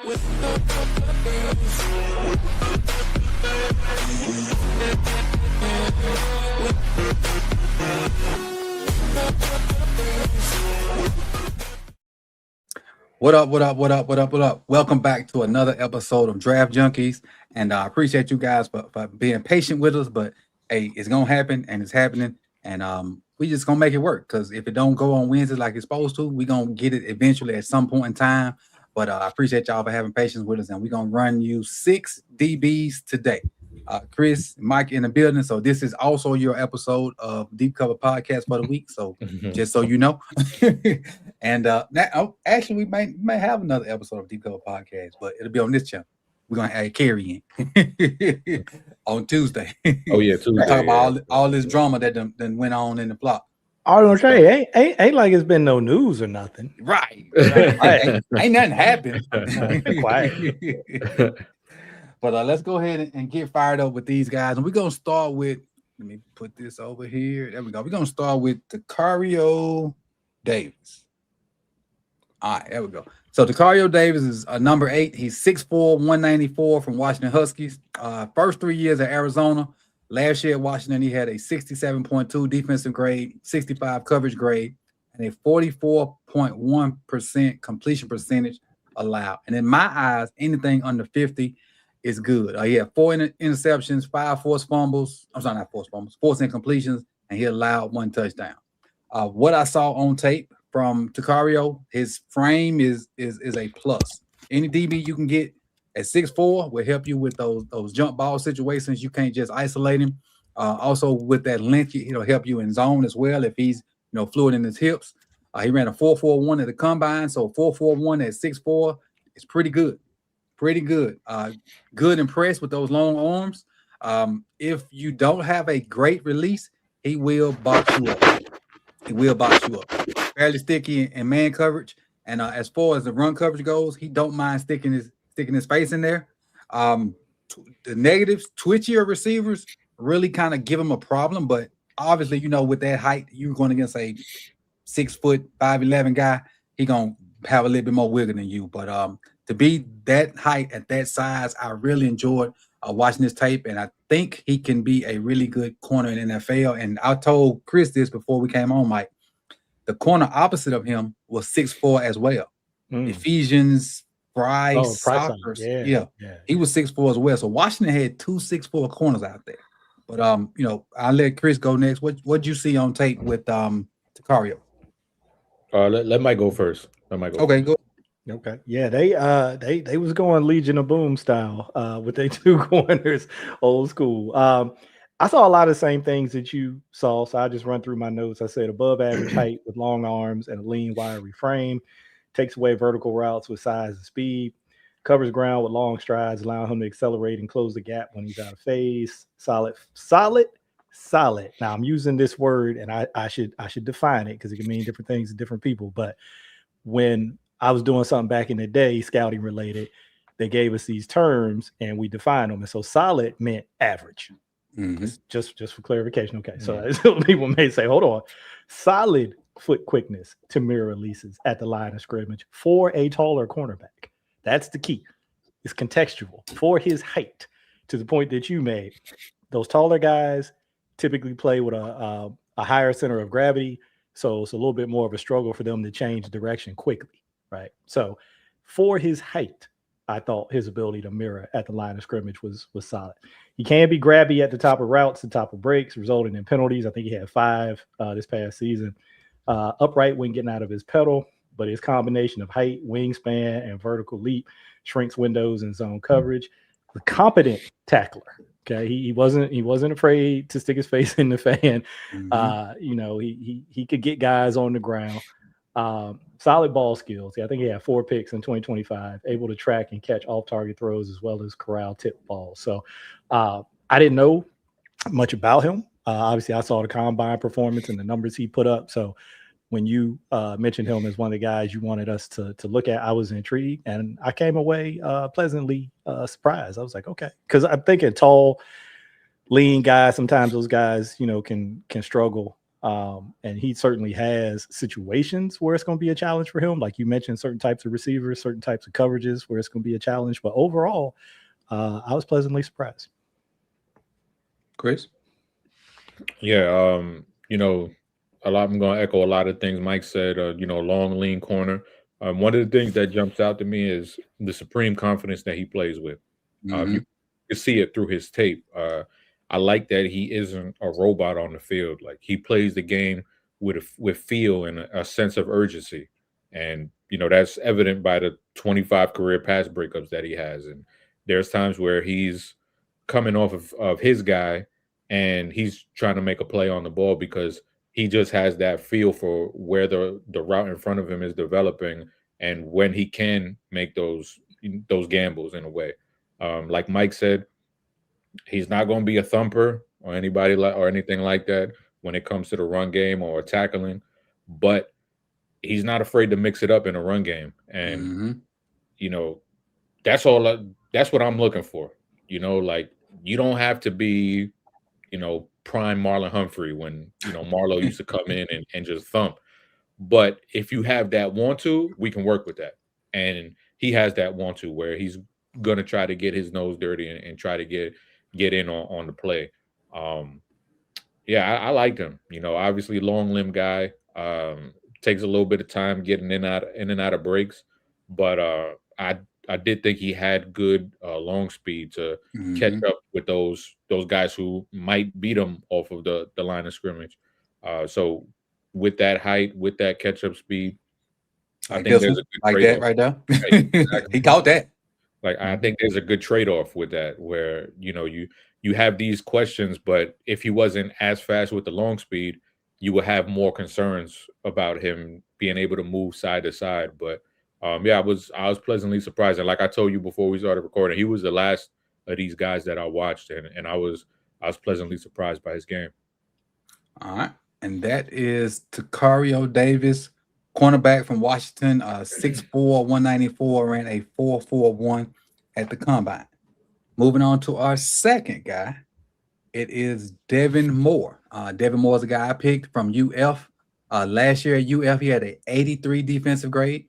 What up, what up, what up, what up, what up? Welcome back to another episode of Draft Junkies. And I appreciate you guys for being patient with us, but hey, it's gonna happen and it's happening. And we just gonna make it work, because if it don't go on Wednesday like it's supposed to, we gonna get it eventually at some point in time. But I appreciate y'all for having patience with us, and we're gonna run you 6 DBs today. Chris, Mike in the building. So this is also your episode of Deep Cover Podcast for the week. So just so you know. And now, actually, we may have another episode of Deep Cover Podcast, but it'll be on this channel. We're gonna add Carrie in on Tuesday. Oh yeah, Tuesday. Talk about all this drama that then went on in the flop. I was gonna say, ain't like it's been no news or nothing. Right. ain't nothing happened. Quiet. But let's go ahead and get fired up with these guys. And we're going to start with, let me put this over here. There we go. We're going to start with Takario Davis. All right, there we go. So Takario Davis is number 8. He's 6'4", 194 from Washington Huskies. First 3 years at Arizona. Last year at Washington, he had a 67.2 defensive grade, 65 coverage grade, and a 44.1% completion percentage allowed. And in my eyes, anything under 50 is good. He had 4 interceptions, 5 forced fumbles. I'm sorry, not forced fumbles, forced incompletions, and he allowed 1 touchdown. What I saw on tape from Takario, his frame is a plus. Any DB you can get at 6'4" will help you with those jump ball situations. You can't just isolate him. Also with that length, it'll help you in zone as well if he's fluid in his hips. He ran a 4.41 at the combine, so 4.41 at 6'4" is pretty good. Pretty good. Good impressed with those long arms. If you don't have a great release, he will box you up. He will box you up. Fairly sticky in man coverage. And as far as the run coverage goes, he don't mind sticking his face in there. The negatives, twitchier receivers really kind of give him a problem. But obviously, with that height, you're going against a 6 foot, 5'11" guy. He going to have a little bit more wiggle than you. But to be that height at that size, I really enjoyed watching this tape, and I think he can be a really good corner in NFL. And I told Chris this before we came on, Mike. The corner opposite of him was 6'4" as well. Ephesians, Price, Sockers. Yeah. He was 6'4" as well. So Washington had 2 6'4" corners out there. But I'll let Chris go next. What'd you see on tape with Takario? Let Mike go first. Okay, go. Okay. Yeah, they was going Legion of Boom style with their 2 corners, old school. I saw a lot of the same things that you saw, so I just run through my notes. I said above average height with long arms and a lean, wiry frame, takes away vertical routes with size and speed, covers ground with long strides, allowing him to accelerate and close the gap when he's out of phase. Solid. Now I'm using this word, and I should define it because it can mean different things to different people. But when I was doing something back in the day, scouting related, they gave us these terms and we defined them. And so solid meant average. Just for clarification. Okay. So people may say, hold on, solid foot quickness to mirror releases at the line of scrimmage for a taller cornerback. That's the key. It's contextual for his height, to the point that you made. Those taller guys typically play with a higher center of gravity. So it's a little bit more of a struggle for them to change direction quickly. Right. So for his height, I thought his ability to mirror at the line of scrimmage was solid. He can be grabby at the top of routes and top of breaks, resulting in penalties. I think he had 5 this past season. Upright when getting out of his pedal, but his combination of height, wingspan, and vertical leap shrinks windows and zone coverage. The competent tackler. Okay, he wasn't afraid to stick his face in the fan. He could get guys on the ground. Solid ball skills. I think he had 4 picks in 2025, able to track and catch off-target throws as well as corral tip balls. So I didn't know much about him. Obviously, I saw the combine performance and the numbers he put up. So when you mentioned him as one of the guys you wanted us to look at, I was intrigued, and I came away pleasantly surprised. I was like, okay, because I'm thinking tall, lean guys. Sometimes those guys, can struggle And he certainly has situations where it's going to be a challenge for him. Like you mentioned, certain types of receivers, certain types of coverages where it's going to be a challenge. But overall, I was pleasantly surprised. Chris? Yeah, I'm going to echo a lot of things Mike said. Long, lean corner. One of the things that jumps out to me is the supreme confidence that he plays with. You can see it through his tape. I like that he isn't a robot on the field. Like he plays the game with feel and a sense of urgency, and that's evident by the 25 career pass breakups that he has. And there's times where he's coming off of his guy, and he's trying to make a play on the ball because he just has that feel for where the route in front of him is developing, and when he can make those gambles in a way. Like Mike said, he's not going to be a thumper or anything like that when it comes to the run game or tackling, but he's not afraid to mix it up in a run game. And that's what I'm looking for. Like you don't have to be, prime Marlon Humphrey when Marlo used to come in and just thump. But if you have that want to, we can work with that. And he has that want to where he's gonna try to get his nose dirty and try to get in on the play. I liked him. Obviously long limb guy. Takes a little bit of time getting in and out of breaks, but I did think he had good long speed to catch up with those guys who might beat him off of the line of scrimmage. So with that height, with that catch up speed, I think there's a good like trade-off. that right there. Right, exactly. He caught that. Like I think there's a good trade-off with that, where you have these questions, but if he wasn't as fast with the long speed, you would have more concerns about him being able to move side to side. But I was pleasantly surprised. And like I told you before we started recording, he was the last of these guys that I watched, and I was pleasantly surprised by his game. All right. And that is Takario Davis, cornerback from Washington, 6'4", 194, ran a 4.41 at the combine. Moving on to our second guy, it is Devin Moore. Devin Moore is a guy I picked from UF. Last year at UF, he had an 83 defensive grade,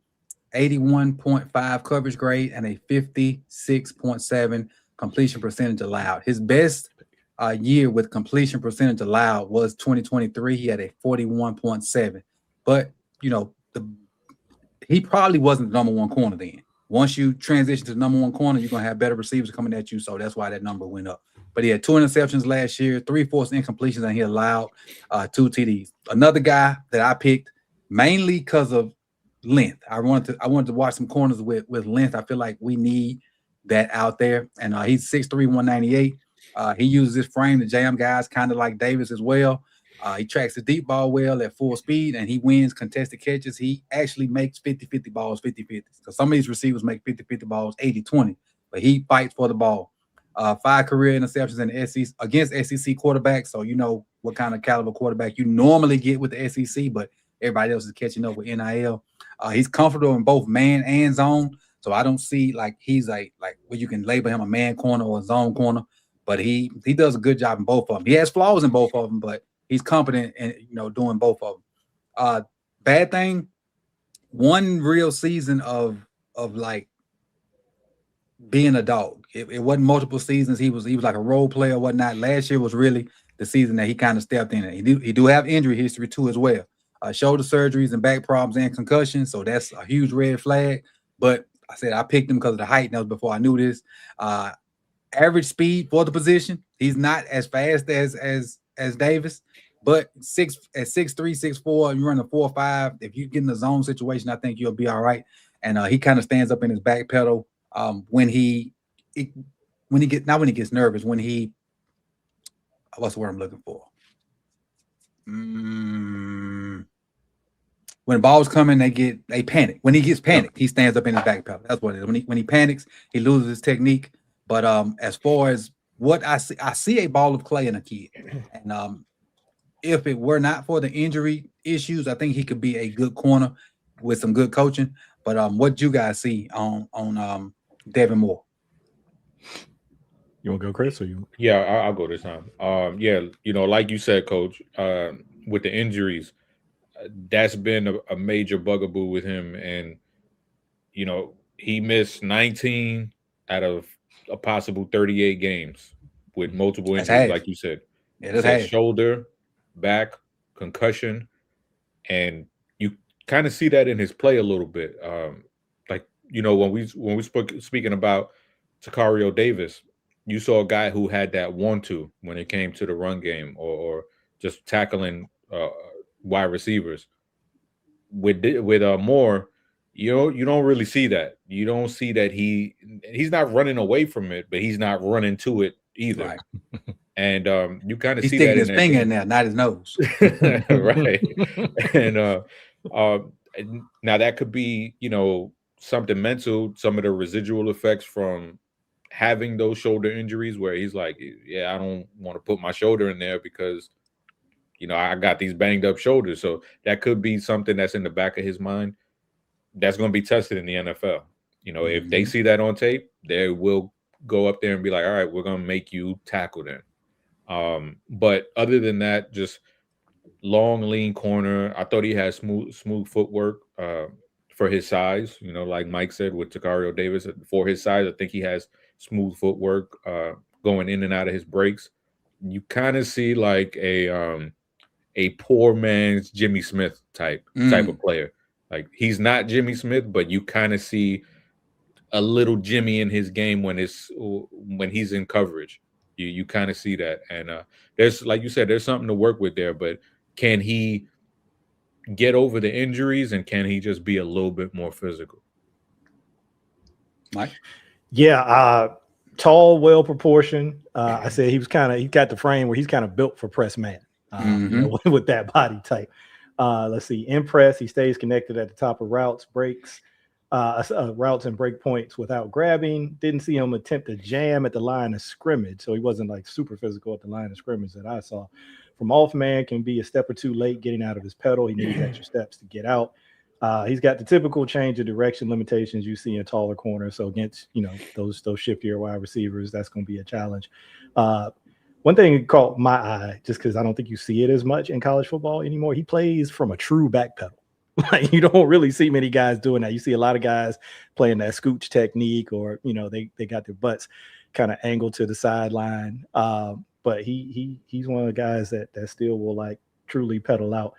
81.5 coverage grade, and a 56.7 completion percentage allowed. His best year with completion percentage allowed was 2023. He had a 41.7. But, he probably wasn't the number one corner then. Once you transition to the number one corner, you're going to have better receivers coming at you. So that's why that number went up. But he had 2 interceptions last year, 3 forced incompletions, and he allowed 2 TDs. Another guy that I picked mainly because of length. I wanted to watch some corners with length. I feel like we need that out there. And he's 6'3", 198. He uses his frame to jam guys, kind of like Davis as well. He tracks the deep ball well at full speed, and he wins contested catches. He actually makes 50-50 balls 50-50. So some of these receivers make 50-50 balls 80-20, but he fights for the ball. 5 career interceptions in the SEC against SEC quarterbacks. So you know what kind of caliber quarterback you normally get with the SEC, but everybody else is catching up with NIL. He's comfortable in both man and zone. So I don't see like he's like where you can label him a man corner or a zone corner, but he does a good job in both of them. He has flaws in both of them, but he's competent in doing both of them. Bad thing, one real season of like being a dog. It wasn't multiple seasons. He was like a role player or whatnot. Last year was really the season that he kind of stepped in. He do have injury history too as well. Shoulder surgeries and back problems and concussions. So that's a huge red flag. But I said I picked him because of the height. That was before I knew this. Average speed for the position. He's not as fast as Davis, but 6'3", 6'4", you run a 4.5. If you get in the zone situation, I think you'll be all right. And he kind of stands up in his back pedal when he gets nervous, when he what's the word I'm looking for? When the ball's coming, they panic. When he gets panicked, he stands up in his back pedal. That's what it is. When he panics, he loses his technique. But as far as what I see a ball of clay in a kid. And if it were not for the injury issues, I think he could be a good corner with some good coaching. But what you guys see on Devin Moore? You want to go, Chris, or you? Yeah, I'll go this time. Like you said, Coach, with the injuries, that's been a major bugaboo with him. And, he missed 19 out of a possible 38 games with multiple injuries, like you said. Yeah, that's shoulder, back, concussion, and you kind of see that in his play a little bit. When we speaking about Takario Davis, you saw a guy who had that 1-2 when it came to the run game or just tackling wide receivers. With Moore, you don't really see that. You don't see that he's not running away from it, but he's not running to it either. Right. And you kind of he's see sticking that his finger in there, not his nose. Right. And now that could be, something mental, some of the residual effects from having those shoulder injuries where he's like, yeah, I don't want to put my shoulder in there because, I got these banged up shoulders. So that could be something that's in the back of his mind that's going to be tested in the NFL. If they see that on tape, they will go up there and be like, all right, we're going to make you tackle then. But other than that, just long, lean corner. I thought he had smooth footwork for his size. Like Mike said with Takario Davis, for his size, I think he has smooth footwork going in and out of his breaks. You kind of see like a poor man's Jimmy Smith type of player. Like he's not Jimmy Smith, but you kind of see a little Jimmy in his game when he's in coverage. You kind of see that, and there's, like you said, there's something to work with there. But can he get over the injuries, and can he just be a little bit more physical? Mike? Yeah, tall, well proportioned. I said he got the frame where he's kind of built for press man with that body type. Let's see, in press, he stays connected at the top of routes, breaks. Routes and break points without grabbing. Didn't see him attempt to jam at the line of scrimmage, so he wasn't like super physical at the line of scrimmage that I saw. From off man, can be a step or two late getting out of his pedal. He needs extra steps to get out. He's got the typical change of direction limitations you see in taller corners. So against those shiftier wide receivers, that's going to be a challenge. One thing that caught my eye, just because I don't think you see it as much in college football anymore, he plays from a true back pedal. Like you don't really see many guys doing that. You see a lot of guys playing that scooch technique, or they got their butts kind of angled to the sideline. But he's one of the guys that still will like truly pedal out.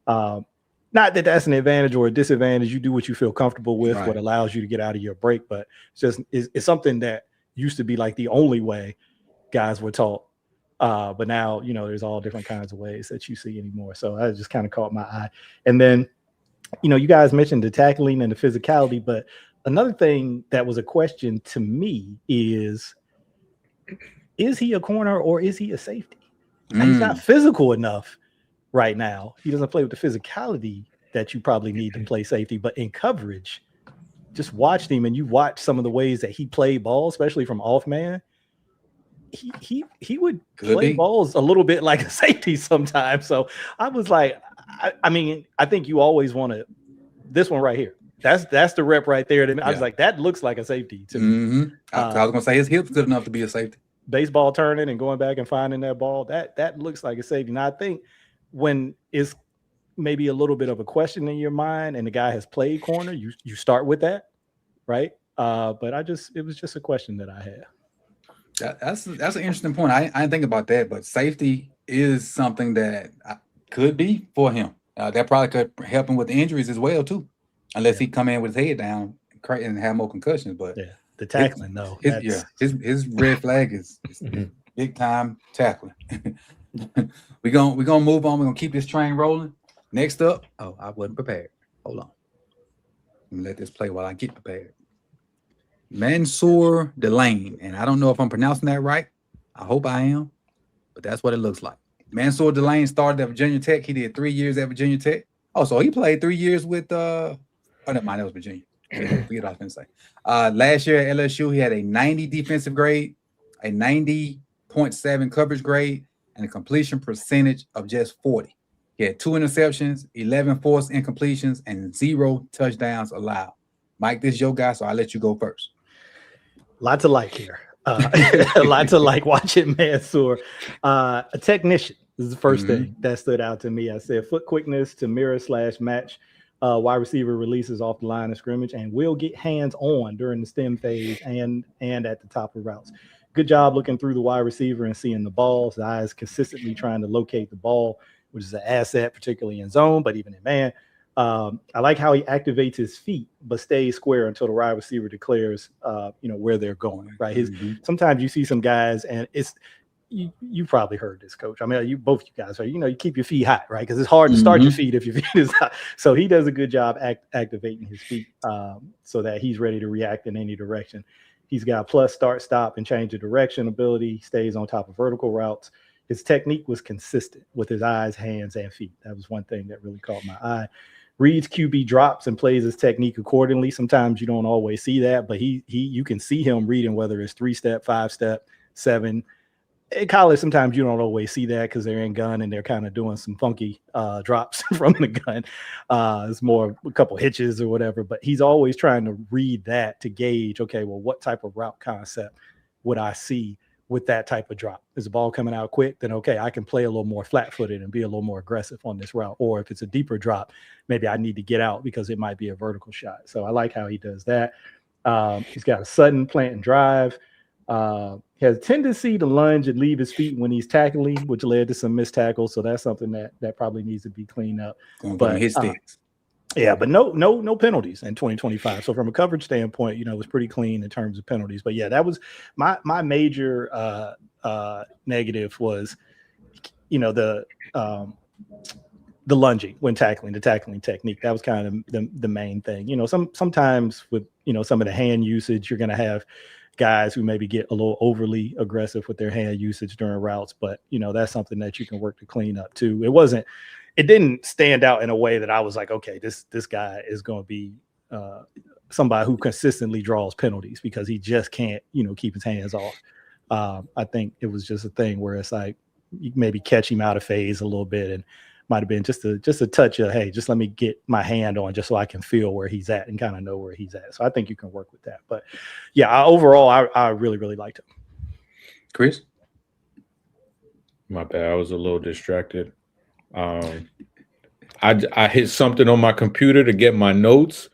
Not that that's an advantage or a disadvantage. You do what you feel comfortable with, right. What allows you to get out of your break. But it's something that used to be like the only way guys were taught. But now there's all different kinds of ways that you see anymore. So that just kind of caught my eye. And then you guys mentioned the tackling and the physicality, but another thing that was a question to me is he a corner or is he a safety? He's not physical enough right now. He doesn't play with the physicality that you probably need to play safety, but in coverage, just watch him and you watch some of the ways that he played ball, especially from off man. He would play balls a little bit like a safety sometimes. So I was like, I think you always want to. This one right here, that's the rep right there. I was like, that looks like a safety to me. I was gonna say his hips good enough to be a safety. Baseball turning and going back and finding that ball, that looks like a safety. Now I think when it's maybe a little bit of a question in your mind and the guy has played corner, you start with that, right? But it was just a question that I had. That's an interesting point. I didn't think about that, but safety is something that could be for him. That probably could help him with the injuries as well too, unless he come in with his head down and have more concussions. But the tackling though, his red flag is big time tackling. We're gonna move on. We're gonna keep this train rolling. Next up, I wasn't prepared. Hold on. Let me let this play while I get prepared. Mansour Delane, and I don't know if I'm pronouncing that right. I hope I am, but that's what it looks like. Mansour Delane started at Virginia Tech. He did 3 years at Virginia Tech. Oh, so he played 3 years with that was Virginia. Forget what I was going to say. Last year at LSU, he had a 90 defensive grade, a 90.7 coverage grade, and a completion percentage of just 40. He had 2 interceptions, 11 forced incompletions, and 0 touchdowns allowed. Mike, this is your guy, so I'll let you go first. Lots of like here. A lot to like watching Mansour. A technician. This is the first thing that stood out to me. I said foot quickness to mirror/match wide receiver releases off the line of scrimmage and will get hands on during the stem phase and at the top of routes. Good job looking through the wide receiver and seeing the ball. His eyes consistently trying to locate the ball, which is an asset, particularly in zone, but even in man. I like how he activates his feet, but stays square until the wide receiver declares, where they're going. Right. Sometimes you see some guys, and it's you probably heard this, Coach. I mean, both you guys are. You keep your feet hot, right? Because it's hard to start your feet if your feet is hot. So he does a good job activating his feet so that he's ready to react in any direction. He's got plus, start, stop, and change of direction ability. He stays on top of vertical routes. His technique was consistent with his eyes, hands, and feet. That was one thing that really caught my eye. Reads QB drops and plays his technique accordingly. Sometimes you don't always see that, but you can see him reading whether it's 3-step, 5-step, 7. In college, sometimes you don't always see that because they're in gun and they're kind of doing some funky drops from the gun. It's more a couple hitches or whatever, but he's always trying to read that to gauge, okay, well, what type of route concept would I see with that type of drop? Is the ball coming out quick? Then, okay, I can play a little more flat-footed and be a little more aggressive on this route. Or if it's a deeper drop, maybe I need to get out because it might be a vertical shot. So I like how he does that. He's got a sudden plant and drive. He has a tendency to lunge and leave his feet when he's tackling, which led to some missed tackles. So that's something that probably needs to be cleaned up. But his sticks. Yeah, but no penalties in 2025. So from a coverage standpoint, it was pretty clean in terms of penalties. But yeah, that was my major negative was, the lunging when tackling, the tackling technique. That was kind of the main thing. Sometimes with some of the hand usage, you're going to have guys who maybe get a little overly aggressive with their hand usage during routes, but that's something that you can work to clean up too. It didn't stand out in a way that I was like, okay, this guy is going to be somebody who consistently draws penalties because he just can't, keep his hands off. I think it was just a thing where it's like you maybe catch him out of phase a little bit and might have been just a touch of, hey, just let me get my hand on just so I can feel where he's at and kind of know where he's at. So I think you can work with that. But yeah, overall, I really, really liked him. Chris? My bad. I was a little distracted. I hit something on my computer to get my notes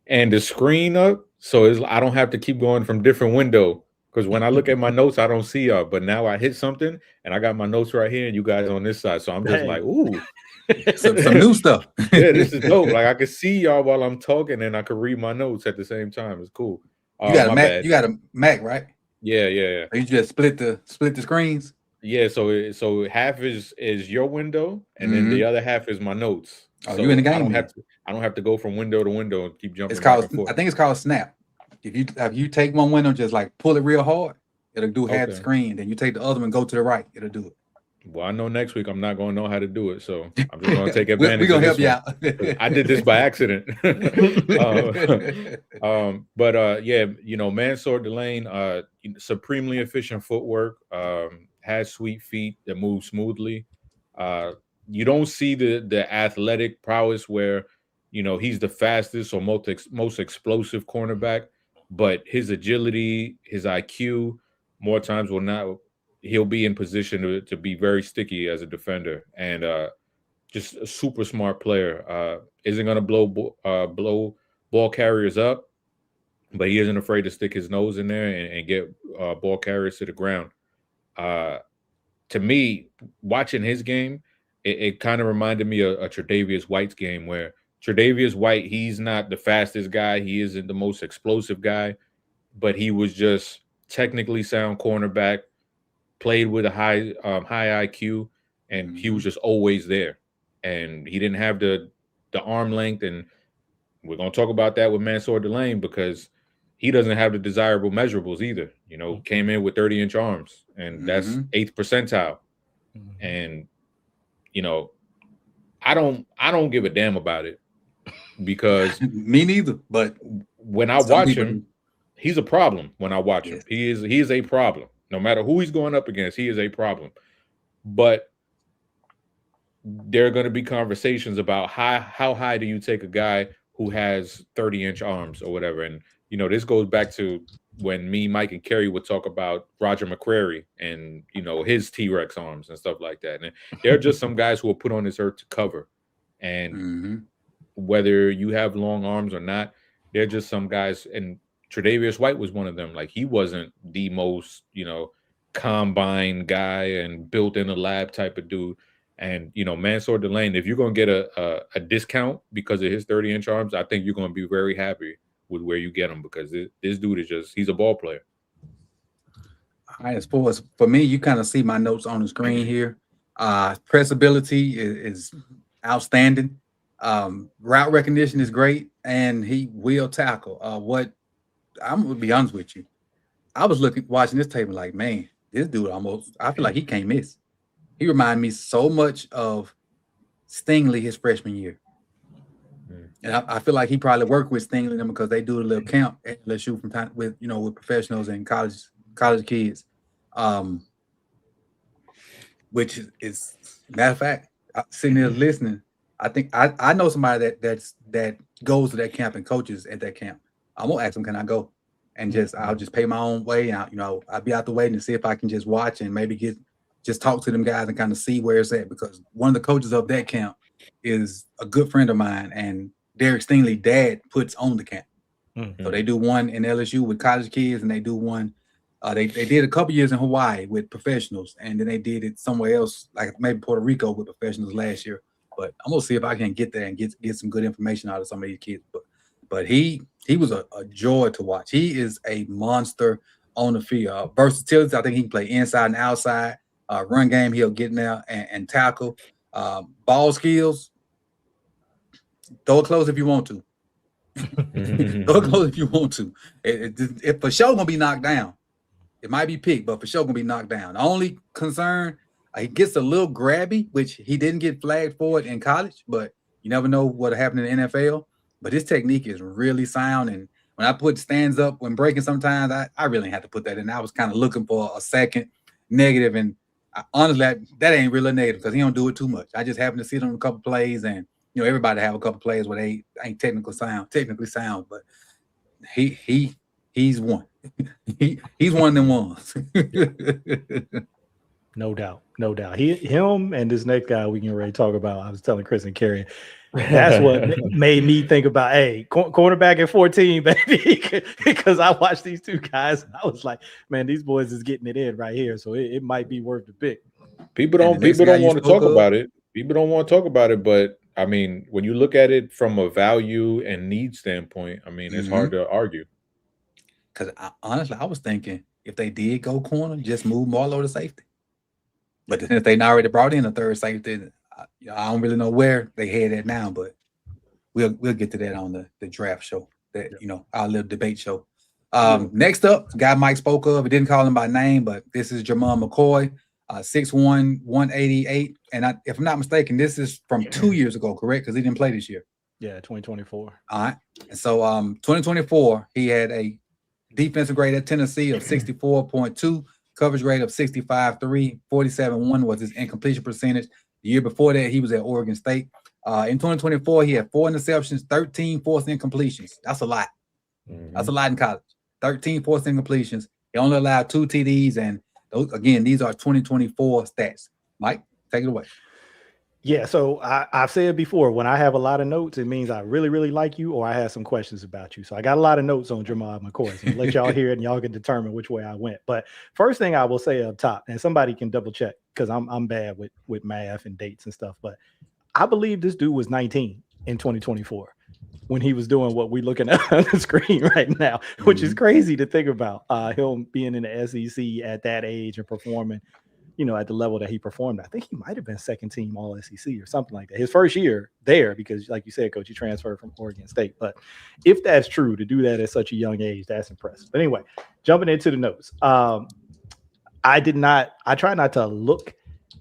and the screen up. So I don't have to keep going from different window. Because when I look at my notes, I don't see y'all. But now I hit something and I got my notes right here and you guys on this side. So I'm just like, ooh. some new stuff. Yeah, this is dope. Like I can see y'all while I'm talking and I can read my notes at the same time. It's cool. You got a Mac. Bad. You got a Mac, right? Yeah. You just split the screens. Yeah, so half is your window, and then the other half is my notes. Oh, so you in the game? I don't have to go from window to window and keep jumping. It's called. I think it's called Snap. If you take one window, just like pull it real hard, it'll do half the screen. Then you take the other one, go to the right, it'll do it. Well, I know next week I'm not going to know how to do it, so I'm just going to take advantage. We're going to help you out. I did this by accident. Mansour Delane, supremely efficient footwork, has sweet feet that move smoothly. You don't see the athletic prowess where, he's the fastest or most explosive cornerback, but his agility, his IQ, more times will not. He'll be in position to be very sticky as a defender and just a super smart player. Isn't going to blow ball carriers up, but he isn't afraid to stick his nose in there and get ball carriers to the ground. To me, watching his game, it kind of reminded me of Tre'Davious White's game where Tre'Davious White, he's not the fastest guy. He isn't the most explosive guy, but he was just technically sound cornerback, played with a high IQ, and he was just always there. And he didn't have the arm length, and we're going to talk about that with Mansour Delane because he doesn't have the desirable measurables either. Came in with 30-inch arms, and that's 8th percentile. And, I don't give a damn about it because me neither. But when I watch him, he's a problem. When I watch him, he is a problem. No matter who he's going up against, he is a problem. But there are going to be conversations about how high do you take a guy who has 30-inch arms or whatever. And, this goes back to when me, Mike, and Kerry would talk about Roger McCreary and, you know, his T-Rex arms and stuff like that. And they're just some guys who are put on this earth to cover. And whether you have long arms or not, they're just some guys. And Tre'Davious White was one of them. Like, he wasn't the most, you know, combine guy and built in a lab type of dude. And, you know, Mansour Delane, if you're going to get a discount because of his 30-inch arms, I think you're going to be very happy with where you get him, because this dude is just, he's a ball player. All right, as far as for me, you kind of see my notes on the screen here. Press ability is outstanding. Route recognition is great, and he will tackle. What I'm gonna be honest with you, I was watching this tape like, man, this dude I feel like he can't miss. He reminded me so much of Stingley his freshman year. And I feel like he probably worked with Stingley and them because they do a little camp at LSU from time with professionals and college kids. Which is, matter of fact, sitting there listening, I think I know somebody that goes to that camp and coaches at that camp. I'm gonna ask him, can I go? And I'll just pay my own way. And I'll be out the way and see if I can just watch and maybe just talk to them guys and kind of see where it's at, because one of the coaches of that camp is a good friend of mine, and Derek Stingley's dad puts on the camp. So they do one in LSU with college kids, and they do one. They did a couple years in Hawaii with professionals, and then they did it somewhere else, like maybe Puerto Rico with professionals last year. But I'm gonna see if I can get there and get some good information out of some of these kids. But he was a joy to watch. He is a monster on the field. Versatility, I think he can play inside and outside. Run game, he'll get in there and tackle. Ball skills, throw it close if you want to. Throw it close if you want to. If for sure gonna be knocked down. It might be picked, but for sure gonna be knocked down. The only concern, he gets a little grabby, which he didn't get flagged for it in college, but you never know what'll happen in the NFL. But his technique is really sound. And when I put stands up when breaking, sometimes I really had to put that in. I was kind of looking for a second negative, and honestly, that ain't really a negative because he don't do it too much. I just happen to see it on a couple plays, and everybody have a couple plays where they ain't technically sound, but he's one. He's one of them ones. No doubt. Him and this next guy we can already talk about. I was telling Chris and Kerry, that's what made me think about, hey, cornerback at 14, baby, because I watched these two guys and I was like, man, these boys is getting it in right here, so it might be worth the pick. People don't want to talk about it. People don't want to talk about it, but I mean, when you look at it from a value and need standpoint, I mean, it's hard to argue. Because honestly, I was thinking if they did go corner, just move Marlowe to safety. But then if they already brought in a third safety, I don't really know where they head at now. But we'll get to that on the draft show, our little debate show. Next up, the guy Mike spoke of. He didn't call him by name, but this is Jamal McCoy, 6'1", 188. And if I'm not mistaken, this is from 2 years ago, correct? Because he didn't play this year. Yeah, 2024. All right. And so 2024, he had a defensive grade at Tennessee of 64.2, coverage grade of 65.3, 47.1 was his incompletion percentage. The year before that, he was at Oregon State. In 2024, he had 4 interceptions, 13 forced incompletions. That's a lot. That's a lot in college. 13 forced incompletions. He only allowed 2 TDs, and those, again, these are 2024 stats. Mike, take it away. Yeah, so I've said before, when I have a lot of notes, it means I really, really like you, or I have some questions about you. So I got a lot of notes on Jamal McCoy. So let y'all hear it, and y'all can determine which way I went. But first thing I will say up top, and somebody can double check because I'm bad with math and dates and stuff, but I believe this dude was 19 in 2024 when he was doing what we're looking at on the screen right now, which is crazy to think about. Him being in the SEC at that age and performing, at the level that he performed. I think he might have been second team all SEC or something like that. His first year there, because like you said, Coach, he transferred from Oregon State. But if that's true, to do that at such a young age, that's impressive. But anyway, jumping into the notes. I try not to look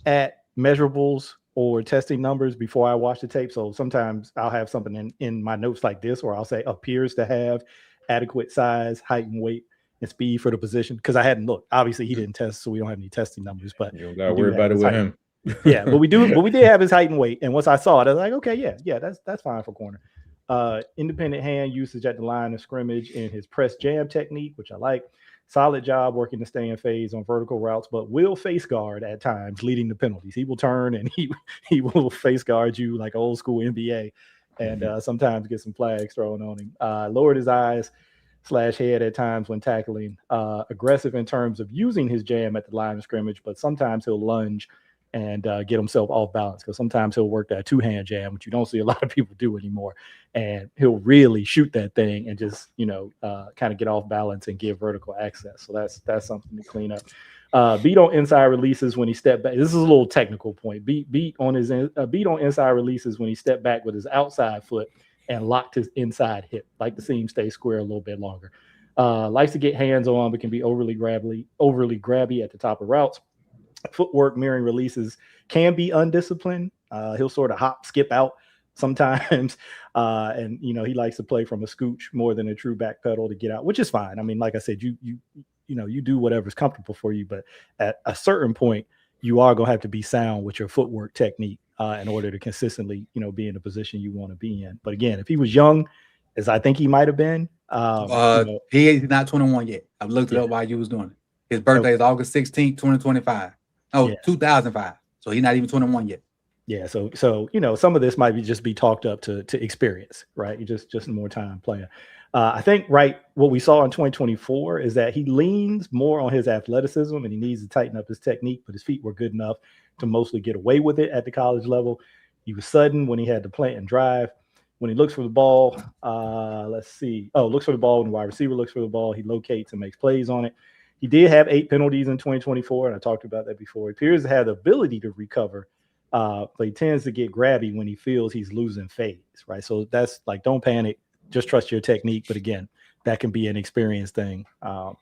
at measurables or testing numbers before I watch the tape. So sometimes I'll have something in my notes like this, or I'll say appears to have adequate size, height, and weight and speed for the position, because I hadn't looked. Obviously, he didn't test, so we don't have any testing numbers. But you don't gotta worry about it with him. Yeah, but we did have his height and weight. And once I saw it, I was like, okay, yeah, that's fine for corner. Independent hand usage at the line of scrimmage in his press jam technique, which I like. Solid job working to stay in phase on vertical routes, but will face guard at times, leading to penalties. He will turn and he will face guard you like old school NBA, and sometimes get some flags thrown on him. Lowered his eyes / head at times when tackling. Aggressive in terms of using his jam at the line of scrimmage, but sometimes he'll lunge and get himself off balance, because sometimes he'll work that two-hand jam, which you don't see a lot of people do anymore, and he'll really shoot that thing and just kind of get off balance and give vertical access. So that's something to clean up. Beat on inside releases when he stepped back. This is a little technical point. Beat on inside releases when he stepped back with his outside foot and locked his inside hip, like the seam stay square a little bit longer. Likes to get hands on, but can be overly grabby at the top of routes. Footwork mirroring releases can be undisciplined. He'll sort of hop, skip out sometimes. And he likes to play from a scooch more than a true back pedal to get out, which is fine. I mean, like I said, you do whatever's comfortable for you, but at a certain point, you are going to have to be sound with your footwork technique in order to consistently, be in the position you want to be in. But again, if he was young, as I think he might have been, he's not 21 yet. I've looked it up while you was doing it. His birthday is August 16th, 2025. 2005. So he's not even 21 yet. Yeah. So some of this might be talked up to experience, right? You just more time playing. I think what we saw in 2024 is that he leans more on his athleticism and he needs to tighten up his technique, but his feet were good enough to mostly get away with it at the college level. He was sudden when he had to plant and drive. When he looks for the ball, looks for the ball when the wide receiver looks for the ball, he locates and makes plays on it. He did have 8 penalties in 2024, and I talked about that before. He appears to have the ability to recover, but he tends to get grabby when he feels he's losing phase, right? So that's like, don't panic, just trust your technique. But again, that can be an experience thing.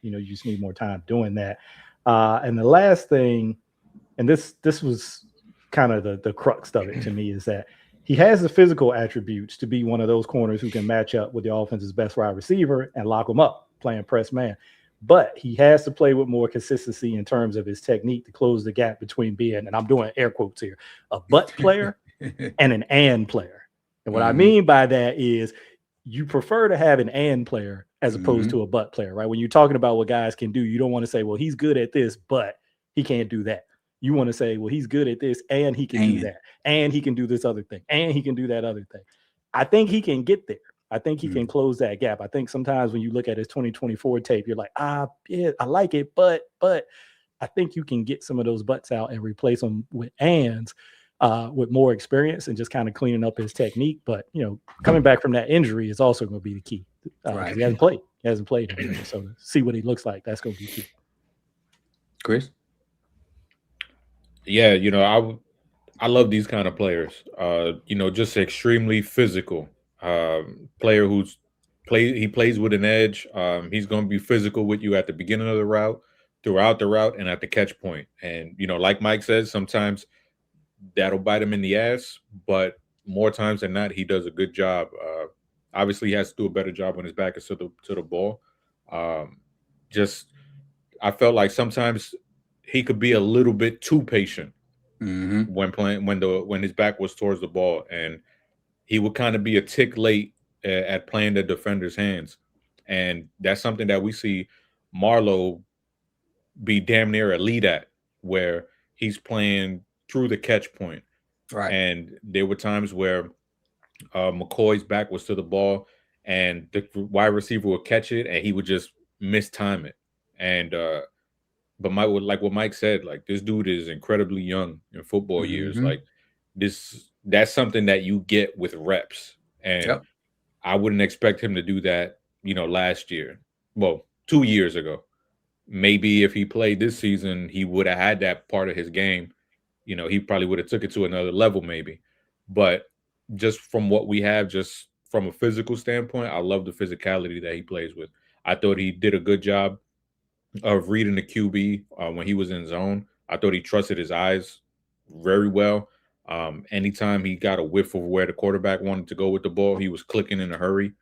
You just need more time doing that. And the last thing, and this was kind of the crux of it to me, is that he has the physical attributes to be one of those corners who can match up with the offense's best wide receiver and lock him up playing press man. But he has to play with more consistency in terms of his technique to close the gap between being, and I'm doing air quotes here, a butt player and an and player. And what I mean by that is you prefer to have an and player as opposed to a butt player, right? When you're talking about what guys can do, you don't want to say, well, he's good at this, but he can't do that. You want to say, well, he's good at this and he can do that, and he can do this other thing, and he can do that other thing. I think he can get there. I think he can close that gap. I think sometimes when you look at his 2024 tape, you're like, yeah, I like it, but I think you can get some of those butts out and replace them with ands with more experience and just kind of cleaning up his technique. But, coming back from that injury is also going to be the key. Right. He hasn't played. So to see what he looks like, that's going to be key. Chris? Yeah, I love these kind of players. Just extremely physical. Player he plays with an edge. He's going to be physical with you at the beginning of the route, throughout the route, and at the catch point. And like Mike says, sometimes that'll bite him in the ass, but more times than not, he does a good job. Obviously, he has to do a better job when his back is to the ball. I felt like sometimes he could be a little bit too patient when playing when his back was towards the ball, and he would kind of be a tick late at playing the defender's hands. And that's something that we see Marlowe be damn near elite at, where he's playing through the catch point. Right. And there were times where McCoy's back was to the ball and the wide receiver would catch it and he would just mistime it. And but like what Mike said, like, this dude is incredibly young in football years. Like, that's something that you get with reps. And I wouldn't expect him to do that, last year. Well, 2 years ago. Maybe if he played this season, he would have had that part of his game. He probably would have took it to another level maybe. But just from what we have, just from a physical standpoint, I love the physicality that he plays with. I thought he did a good job of reading the QB when he was in zone. I thought he trusted his eyes very well. Anytime he got a whiff of where the quarterback wanted to go with the ball, he was clicking in a hurry.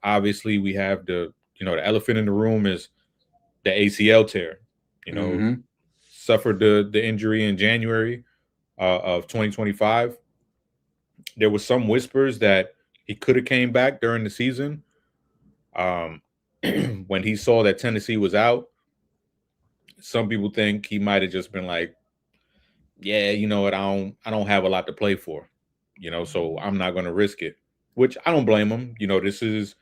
Obviously, we have the elephant in the room is the ACL tear. Suffered the injury in January of 2025. There was some whispers that He could have came back during the season. When he saw that Tennessee was out, some people think he might have just been like, yeah, you know what, I don't have a lot to play for, so I'm not going to risk it, which I don't blame him. This is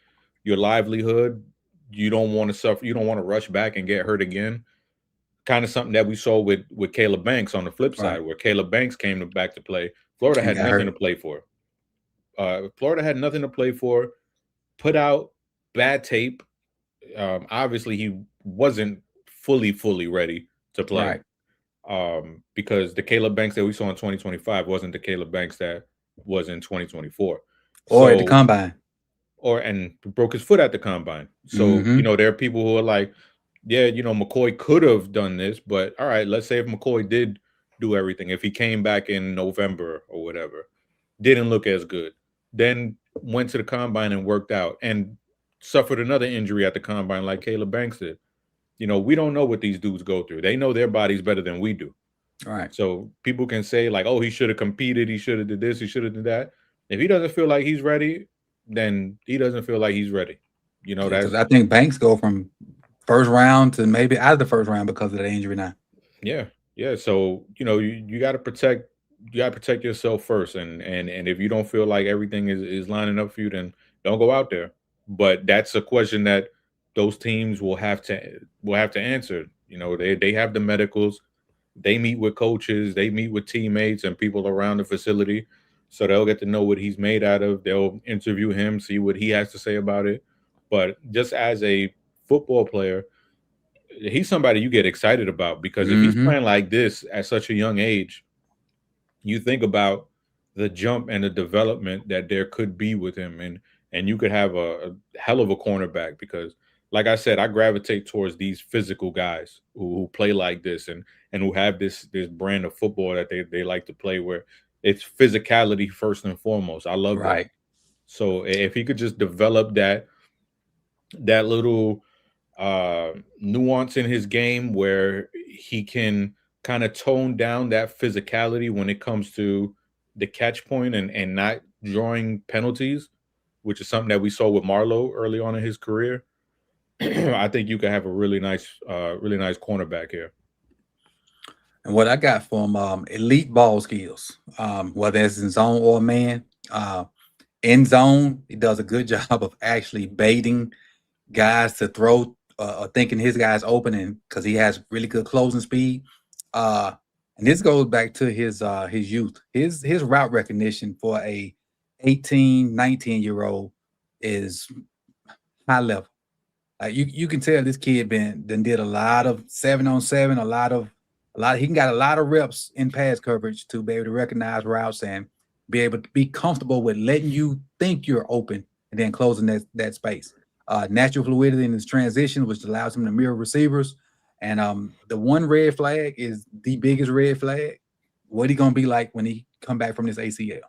your livelihood. You don't want to suffer. You don't want to rush back and get hurt again. Kind of something that we saw with Caleb Banks on the flip side, Right. where Caleb Banks came back to play. Florida had nothing to play for. Florida had nothing to play for, put out bad tape. Obviously, he wasn't fully ready to play. Right. Because the Caleb Banks that we saw in 2025 wasn't the Caleb Banks that was in 2024. Or at the combine. And broke his foot at the combine. So, there are people who are like, yeah, McCoy could have done this, but all right, let's say if McCoy did do everything, if he came back in November or whatever, didn't look as good, then went to the combine and worked out and suffered another injury at the combine like Caleb Banks did. We don't know what these dudes go through. They know their bodies better than we do. All right. So people can say like, oh, he should have competed. He should have did this. He should have did that. If he doesn't feel like he's ready, then he doesn't feel like he's ready. That's. I think Banks go from first round to maybe out of the first round because of the injury now. Yeah. So you got to protect. You got to protect yourself first, and if you don't feel like everything is lining up for you, then don't go out there. But that's a question that those teams will have to answer. They have the medicals, they meet with coaches, they meet with teammates and people around the facility, so they'll get to know what he's made out of. They'll interview him, see what he has to say about it. But just as a football player, he's somebody you get excited about, because if he's playing like this at such a young age, you think about the jump and the development that there could be with him, and you could have a hell of a cornerback, because like I said, I gravitate towards these physical guys who play like this and who have this brand of football that they like to play, where it's physicality first and foremost. I love that. So if he could just develop that little nuance in his game where he can kind of tone down that physicality when it comes to the catch point and not drawing penalties, which is something that we saw with Marlowe early on in his career, I think you could have a really nice cornerback here. And what I got from elite ball skills, whether it's in zone or man, in zone, he does a good job of actually baiting guys to throw, thinking his guy's open, and because he has really good closing speed. And this goes back to his youth. His route recognition for a 18, 19-year-old is high level. You can tell this kid did a lot of 7-on-7, a lot. He got a lot of reps in pass coverage to be able to recognize routes and be able to be comfortable with letting you think you're open and then closing that space. Natural fluidity in his transition, which allows him to mirror receivers. And the one red flag is the biggest red flag. What he gonna be like when he come back from this ACL?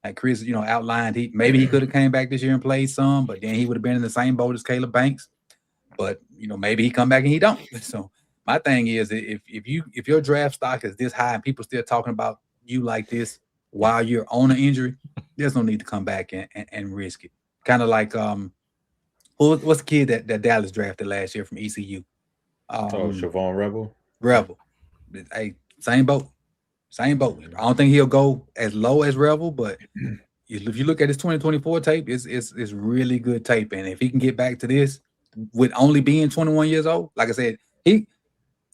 Like Chris, outlined, maybe he could have came back this year and played some, but then he would have been in the same boat as Caleb Banks. But maybe he come back and he don't. So my thing is, if your draft stock is this high and people still talking about you like this while you're on an injury, there's no need to come back and risk it. Kind of like what's the kid that Dallas drafted last year from ECU? Siobhan Rebel. Hey, same boat. I don't think he'll go as low as Rebel, but if you look at his 2024 tape, it's really good tape. And if he can get back to this with only being 21 years old, like I said, he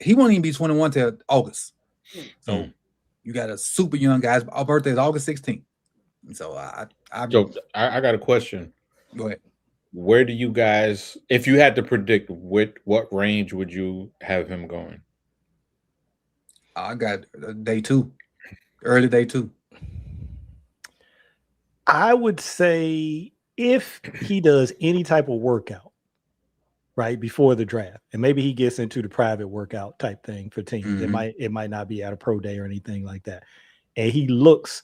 won't even be 21 till August. So you got a super young guy. Our birthday is August 16th. And so I got a question. Go ahead. Where do you guys, if you had to predict what range would you have him going? I got day 2, early day 2. I would say if he does any type of workout right before the draft, and maybe he gets into the private workout type thing for teams, it might not be at a pro day or anything like that, and he looks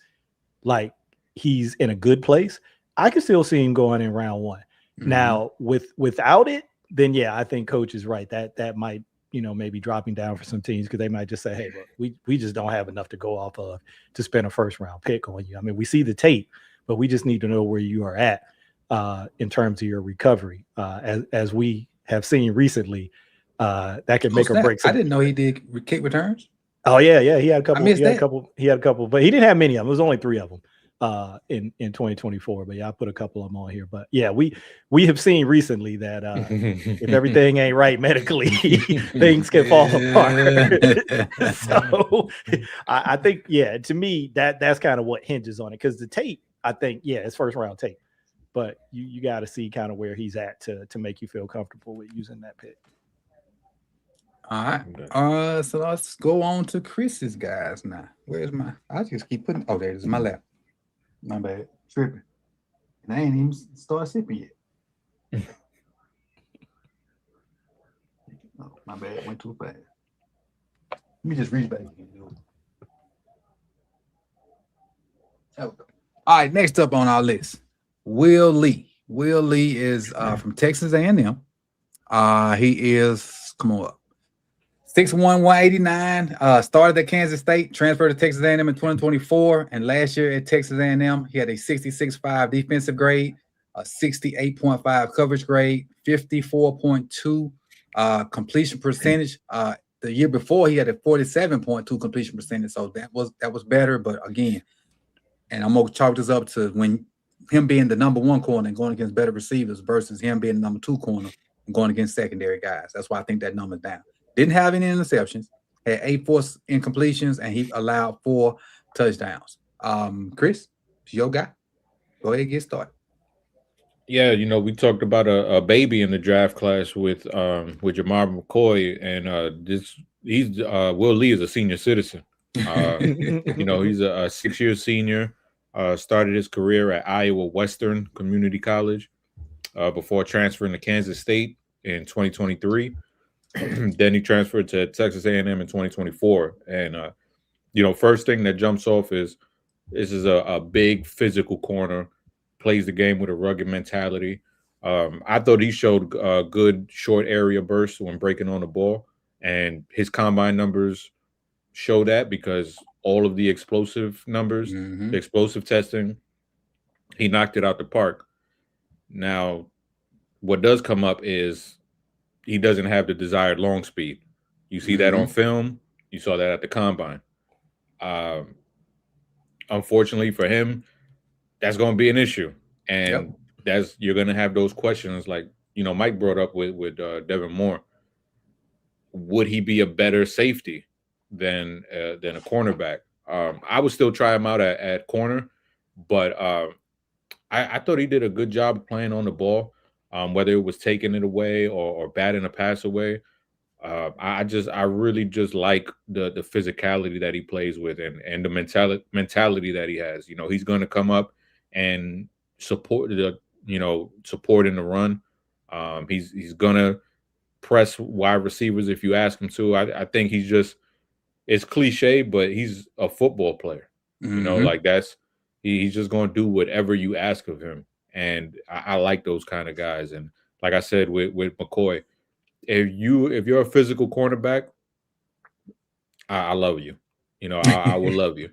like he's in a good place, I can still see him going in round 1. Now, without it, then yeah, I think coach is right. That might, maybe dropping down for some teams, because they might just say, hey, look, we just don't have enough to go off of to spend a first round pick on you. I mean, we see the tape, but we just need to know where you are at in terms of your recovery. As we have seen recently, that can make or break. I didn't know he did kick returns. Oh yeah, he had a couple. I missed that. He had a couple, but he didn't have many of them. It was only 3 of them in 2024. But yeah, I put a couple of them on here. But yeah, we have seen recently that if everything ain't right medically, things can fall apart. So I think, yeah, to me that's kind of what hinges on it, because the tape, I think, yeah, it's first round tape, but you got to see kind of where he's at to make you feel comfortable with using that pick. All right. So let's go on to Chris's guys now. Where's my? I just keep putting. Oh, there's my lap. My bad. Tripping. And I ain't even started sipping yet. Oh, my bad. Went too fast. Let me just reach back. All right. Next up on our list, Will Lee. Will Lee is from Texas A&M. He is, come on up, 6'1", 189, started at Kansas State, transferred to Texas A&M in 2024, and last year at Texas A&M, he had a 66.5 defensive grade, a 68.5 coverage grade, 54.2 completion percentage. The year before, he had a 47.2 completion percentage, so that was better. But again, and I'm gonna chalk this up to when him being the number 1 corner and going against better receivers versus him being the number 2 corner and going against secondary guys. That's why I think that number's down. Didn't have any interceptions, had 8 forced incompletions, and he allowed 4 touchdowns. Chris, it's your guy. Go ahead and get started. Yeah, we talked about a baby in the draft class with Jamal McCoy, and Will Lee is a senior citizen. He's a 6-year senior. Started his career at Iowa Western Community College before transferring to Kansas State in 2023. Then he transferred to Texas A&M in 2024. And, first thing that jumps off is this is a big physical corner, plays the game with a rugged mentality. I thought he showed good short area bursts when breaking on the ball, and his combine numbers show that, because all of the explosive numbers, the explosive testing, he knocked it out the park. Now, what does come up is he doesn't have the desired long speed. You see that on film. You saw that at the combine. Unfortunately for him, that's going to be an issue. And you're going to have those questions like, Mike brought up with Devin Moore. Would he be a better safety than a cornerback? I would still try him out at corner, but I thought he did a good job playing on the ball. Whether it was taking it away or batting a pass away, I really just like the physicality that he plays with and the mentality that he has. He's going to come up and support in the run. He's going to press wide receivers if you ask him to. I think it's cliche, but he's a football player. He's just going to do whatever you ask of him. And I like those kind of guys. And like I said with McCoy, if you're a physical cornerback, I love you. I will love you.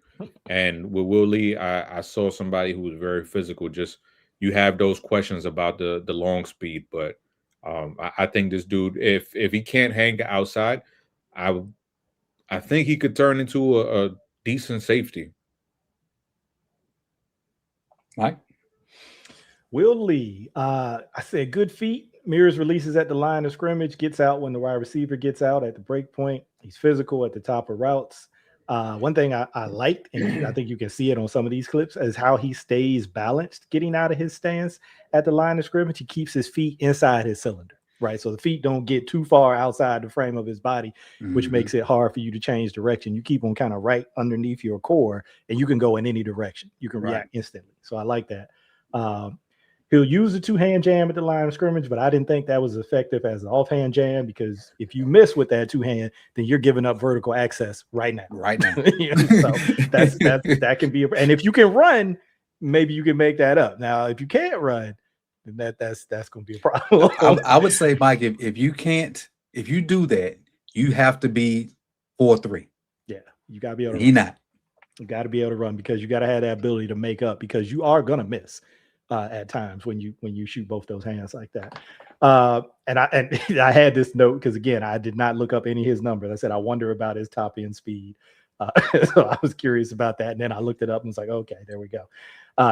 And with Will Lee, I saw somebody who was very physical. Just you have those questions about the long speed, but I think this dude, if he can't hang outside, I think he could turn into a decent safety. Mike? Will Lee, I said good feet, mirrors releases at the line of scrimmage, gets out when the wide receiver gets out at the break point. He's physical at the top of routes. One thing I liked, and I think you can see it on some of these clips, is how he stays balanced getting out of his stance at the line of scrimmage. He keeps his feet inside his cylinder, right? So the feet don't get too far outside the frame of his body, which makes it hard for you to change direction. You keep them kind of right underneath your core, and you can go in any direction. You can react instantly. So I like that. He'll use the 2-hand jam at the line of scrimmage, but I didn't think that was effective as an offhand jam, because if you miss with that 2-hand, then you're giving up vertical access right now. Right now. So that can be, and if you can run, maybe you can make that up. Now, if you can't run, then that's going to be a problem. I would say, Mike, if you do that, you have to be 4-3. Yeah, you got to be able to. He not. You got to be able to run because you got to have that ability to make up because you are gonna miss at times when you shoot both those hands like that. And I had this note because again I did not look up any of his numbers. I said I wonder about his top end speed. So I was curious about that, and then I looked it up and was like, okay, there we go.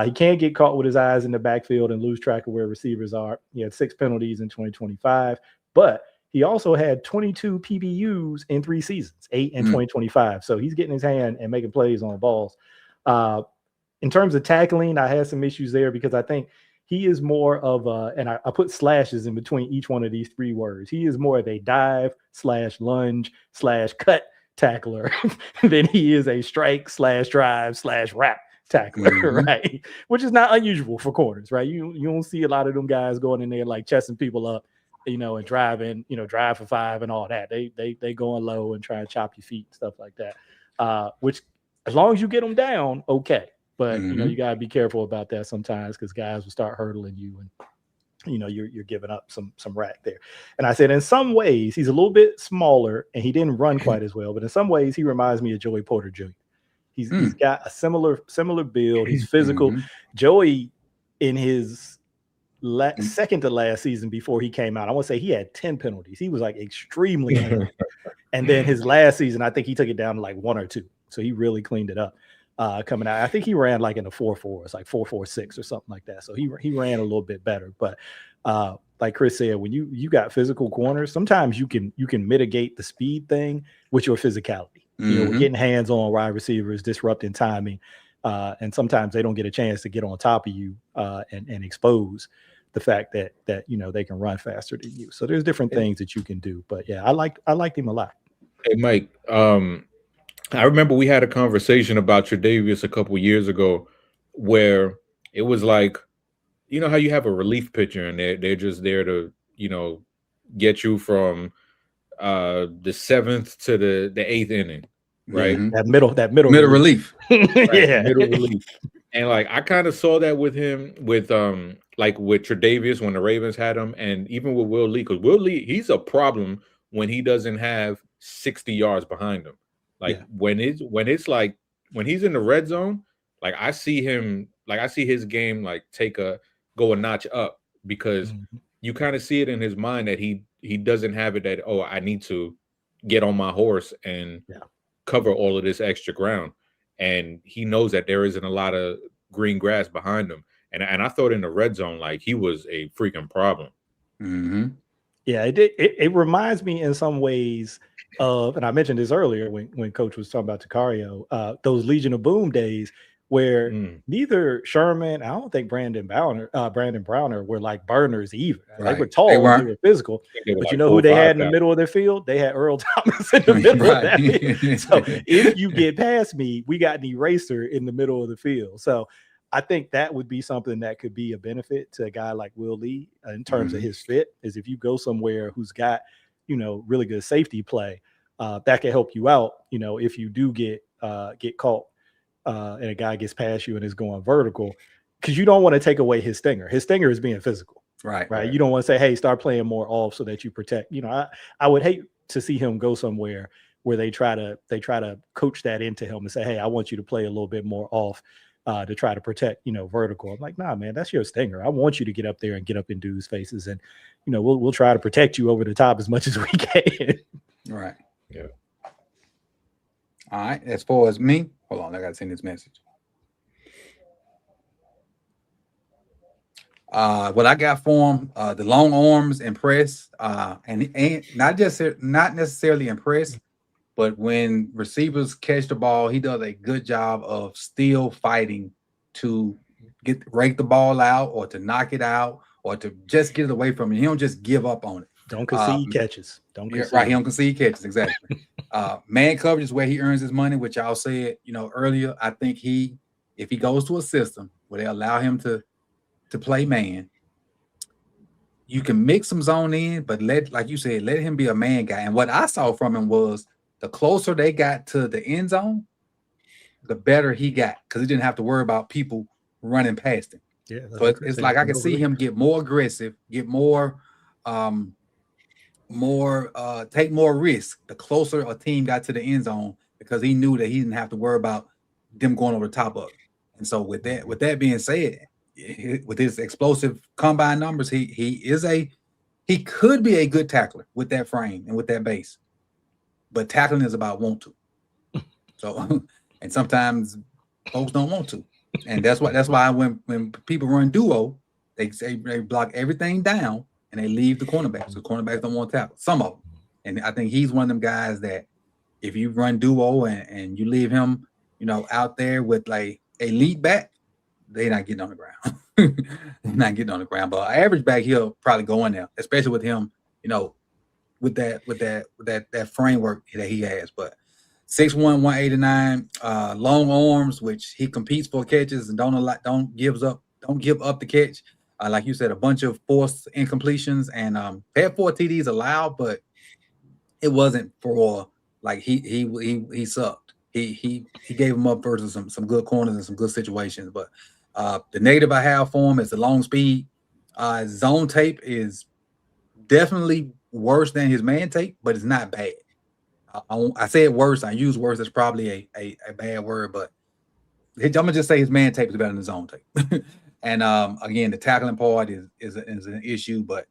He can't get caught with his eyes in the backfield and lose track of where receivers are. He had 6 penalties in 2025, but he also had 22 PBUs in 3 seasons, 8 in 2025. So he's getting his hand and making plays on balls. In terms of tackling, I had some issues there because I think he is more of a, and I put slashes in between each one of these 3 words. He is more of a dive / lunge / cut tackler than he is a strike / drive / wrap tackler, right? Which is not unusual for corners, right? You don't see a lot of them guys going in there like chesting people up, and driving, drive for 5 and all that. They going low and try to chop your feet and stuff like that. Which as long as you get them down, okay. But you got to be careful about that sometimes because guys will start hurdling you and you're giving up some rack there. And I said in some ways he's a little bit smaller and he didn't run quite as well, but in some ways he reminds me of Joey Porter Jr. He's got a similar build. He's physical. Joey in his second to last season before he came out, I want to say he had 10 penalties. He was like extremely angry. And then his last season, I think he took it down to like 1 or 2. So he really cleaned it up. Coming out, I think he ran like in the 4.4s, like 4.46 or something like that. So he ran a little bit better. But like Chris said, when you got physical corners, sometimes you can mitigate the speed thing with your physicality. We're getting hands on wide receivers, disrupting timing, and sometimes they don't get a chance to get on top of you and expose the fact that they can run faster than you. So there's different things that you can do. But yeah, I liked him a lot. Hey Mike, I remember we had a conversation about Tre'Davious a couple years ago where it was like, how you have a relief pitcher and they're just there to, get you from the 7th to the 8th inning, right? That middle relief. Right? Yeah. Middle relief. And like I kind of saw that with him with Tre'Davious when the Ravens had him, and even with Will Lee, because Will Lee, he's a problem when he doesn't have 60 yards behind him. Like when he's in the red zone, like I see his game like go a notch up because you kind of see it in his mind that he doesn't have it that, oh, I need to get on my horse and cover all of this extra ground. And he knows that there isn't a lot of green grass behind him. And I thought in the red zone, like he was a freaking problem. Yeah, it reminds me in some ways of, and I mentioned this earlier when Coach was talking about Takario, those Legion of Boom days where neither Sherman, I don't think Brandon Browner were like burners either. Right. They were tall, they were physical, but like who they had in the middle of their field? They had Earl Thomas in the middle of that field. So if you get past me, we got an eraser in the middle of the field. So I think that would be something that could be a benefit to a guy like Will Lee in terms of his fit, is if you go somewhere who's got, really good safety play, that can help you out, if you do get caught and a guy gets past you and is going vertical, because you don't want to take away his stinger. His stinger is being physical. Right. You don't want to say, hey, start playing more off so that you protect. I would hate to see him go somewhere where they try to coach that into him and say, hey, I want you to play a little bit more off to try to protect, vertical. I'm like, nah, man, that's your stinger. I want you to get up there and get up in dudes' faces, and we'll try to protect you over the top as much as we can. Right. Yeah. All right. As far as me, hold on, I gotta send this message. What I got for him, the long arms impress, and not necessarily impress, but when receivers catch the ball, he does a good job of still fighting to rake the ball out or to knock it out or to just get it away from him. He don't just give up on it. Don't concede catches. Don't concede. Right, he don't concede catches, exactly. Man coverage is where he earns his money, which y'all said, earlier. I think if he goes to a system where they allow him to play man, you can mix some zone in, but like you said, let him be a man guy. And what I saw from him was the closer they got to the end zone, the better he got, because he didn't have to worry about people running past him. Yeah, so it's like I can see him get more aggressive, get more take more risk the closer a team got to the end zone, because he knew that he didn't have to worry about them going over the top of it. And so with that being said, with his explosive combine numbers, he could be a good tackler with that frame and with that base. But tackling is about want to. So, and sometimes folks don't want to. And that's why when people run duo, they say they block everything down and they leave the cornerbacks. The cornerbacks don't want to tackle. Some of them. And I think he's one of them guys that if you run duo and you leave him, out there with like a lead back, they're not getting on the ground. They're not getting on the ground. But average back, he'll probably go in there, especially with him, with that framework that he has. But 6'1", 189, long arms, which he competes for catches and don't give up the catch. Like you said, a bunch of forced incompletions and had 4 TDs allowed, but it wasn't for like he sucked. He gave him up versus some good corners and some good situations. But the negative I have for him is the long speed. Zone tape is definitely worse than his man tape, but it's not bad. I say it worse. I use worse. It's probably a bad word, but I'm gonna just say his man tape is better than his zone tape. And again, the tackling part is an issue, but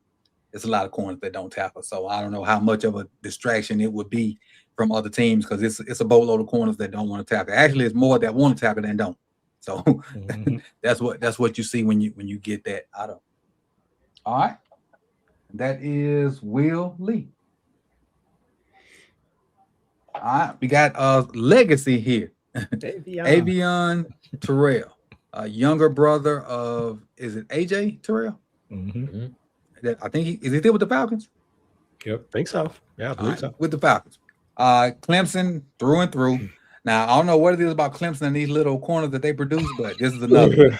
it's a lot of corners that don't tackle. So I don't know how much of a distraction it would be from other teams because it's a boatload of corners that don't want to tackle. Actually, it's more that want to tackle than don't. So that's what you see when you get that out of. All right, that is Will Lee. All right, we got legacy here. Avion Terrell, a younger brother of, is it AJ Terrell? Mm-hmm. I think is he still with the Falcons? Yep, think so. Yeah, I believe so. With the Falcons. Clemson through and through. Now I don't know what it is about Clemson and these little corners that they produce, but this is another.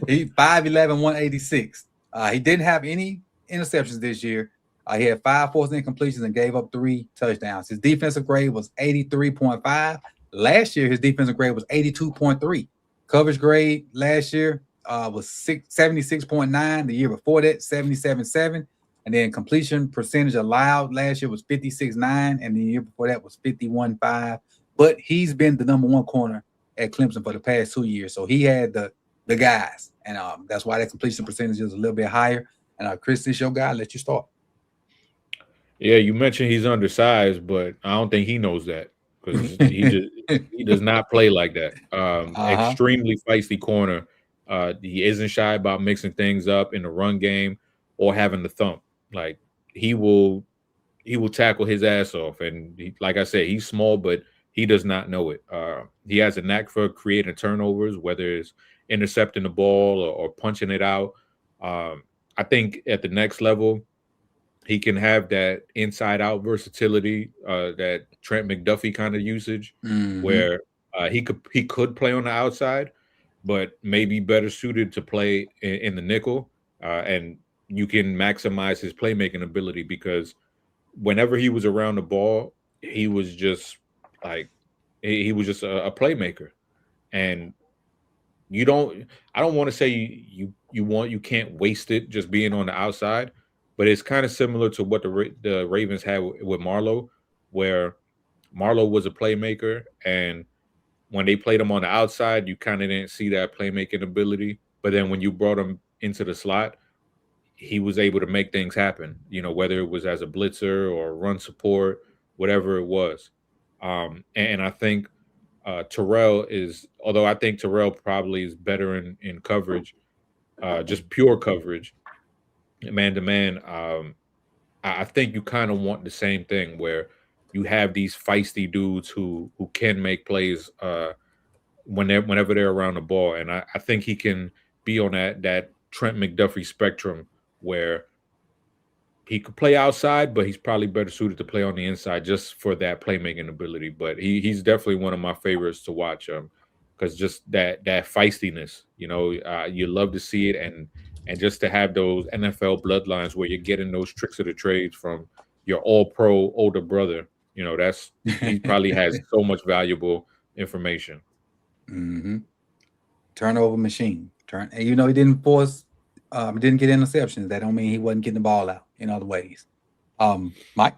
He 5'11", 186. He didn't have any interceptions this year. He had 5 forced incompletions and gave up 3 touchdowns. His defensive grade was 83.5. Last year, his defensive grade was 82.3. Coverage grade last year was 76.9. The year before that, 77.7. And then completion percentage allowed last year was 56.9. And the year before that was 51.5. But he's been the number 1 corner at Clemson for the past 2 years. So he had the guys. And that's why that completion percentage is a little bit higher. And Chris, this your guy. I'll let you start. Yeah, you mentioned he's undersized, but I don't think he knows that because he does not play like that. Extremely feisty corner. He isn't shy about mixing things up in the run game or having the thump. Like he will tackle his ass off. And like I said, he's small, but he does not know it. He has a knack for creating turnovers, whether it's intercepting the ball or punching it out. I think at the next level, he can have that inside-out versatility, that Trent McDuffie kind of usage, where he could play on the outside, but maybe better suited to play in the nickel, and you can maximize his playmaking ability because whenever he was around the ball, he was just like a playmaker, and I don't want to say you can't waste it just being on the outside. But it's kind of similar to what the Ravens had with Marlowe, where Marlowe was a playmaker, and when they played him on the outside, you kind of didn't see that playmaking ability. But then when you brought him into the slot, he was able to make things happen, whether it was as a blitzer or run support, whatever it was. And I think Terrell although I think Terrell probably is better in coverage, just pure coverage, man-to-man, I think you kind of want the same thing where you have these feisty dudes who can make plays whenever they're around the ball. And I think he can be on that Trent McDuffie spectrum where he could play outside, but he's probably better suited to play on the inside just for that playmaking ability. But he's definitely one of my favorites to watch because just that feistiness, you love to see it. And just to have those NFL bloodlines where you're getting those tricks of the trades from your all-pro older brother, he probably has so much valuable information. Mm-hmm. Turnover machine. And he didn't force, didn't get interceptions. That don't mean he wasn't getting the ball out in other ways. Mike?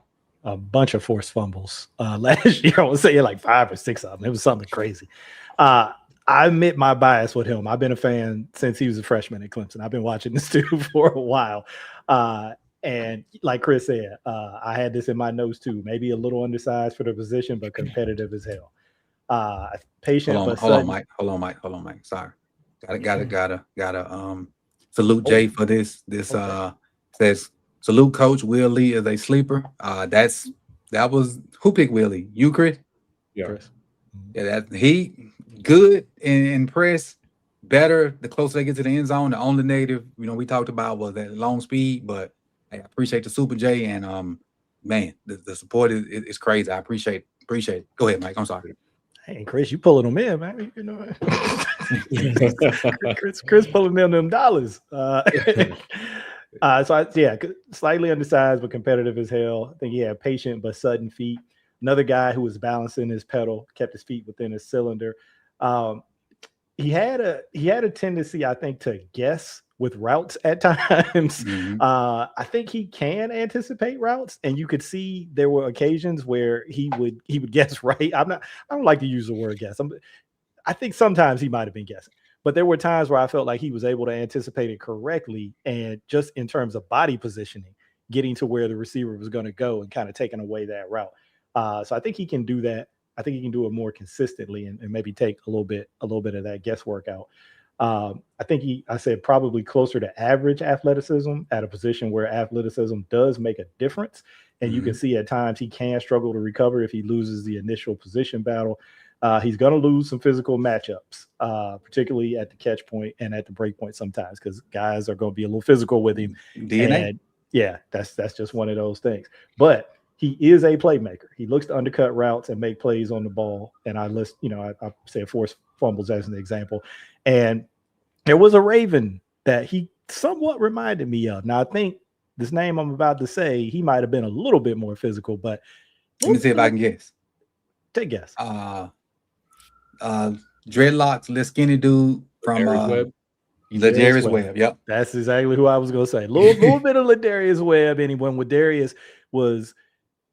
a bunch of forced fumbles last year. I would say like 5 or 6 of them. It was something crazy. I admit my bias with him. I've been a fan since he was a freshman at Clemson. I've been watching this dude for a while. And like Chris said, I had this in my notes too. Maybe a little undersized for the position, but competitive as hell. Patient. Hold on, Mike. Sorry. Gotta salute Jay for this. Says salute Coach Will Lee as a sleeper. That was who picked Will Lee? You, Chris? Yeah. Chris. Yeah, that he good in press, better the closer they get to the end zone. The only negative, we talked about was that long speed, but I appreciate the Super J, and man, the support is crazy. I appreciate it. Go ahead, Mike. I'm sorry. Hey, Chris, you pulling them in, man. Chris pulling in them dollars. Slightly undersized but competitive as hell. I think he had patient but sudden feet. Another guy who was balancing his pedal, kept his feet within his cylinder. He had a tendency, I think, to guess with routes at times. Mm-hmm. I think he can anticipate routes, and you could see there were occasions where he would guess right. I don't like to use the word guess. I think sometimes he might have been guessing, but there were times where I felt like he was able to anticipate it correctly, and just in terms of body positioning, getting to where the receiver was going to go and kind of taking away that route. So I think he can do that. I think he can do it more consistently and maybe take a little bit of that guesswork out. I think I said probably closer to average athleticism at a position where athleticism does make a difference. And you can see at times he can struggle to recover if he loses the initial position battle. He's going to lose some physical matchups, particularly at the catch point and at the break point sometimes, because guys are going to be a little physical with him. DNA. And yeah, that's just one of those things. But he is a playmaker. He looks to undercut routes and make plays on the ball. And I said forced fumbles as an example. And there was a Raven that he somewhat reminded me of. Now, I think this name I'm about to say, he might have been a little bit more physical, but let me see if I can guess. Take a guess. Dreadlocks, little skinny dude from Ladarius Webb. Yep. That's exactly who I was going to say. A little bit of Ladarius Webb. Anyone with Darius was,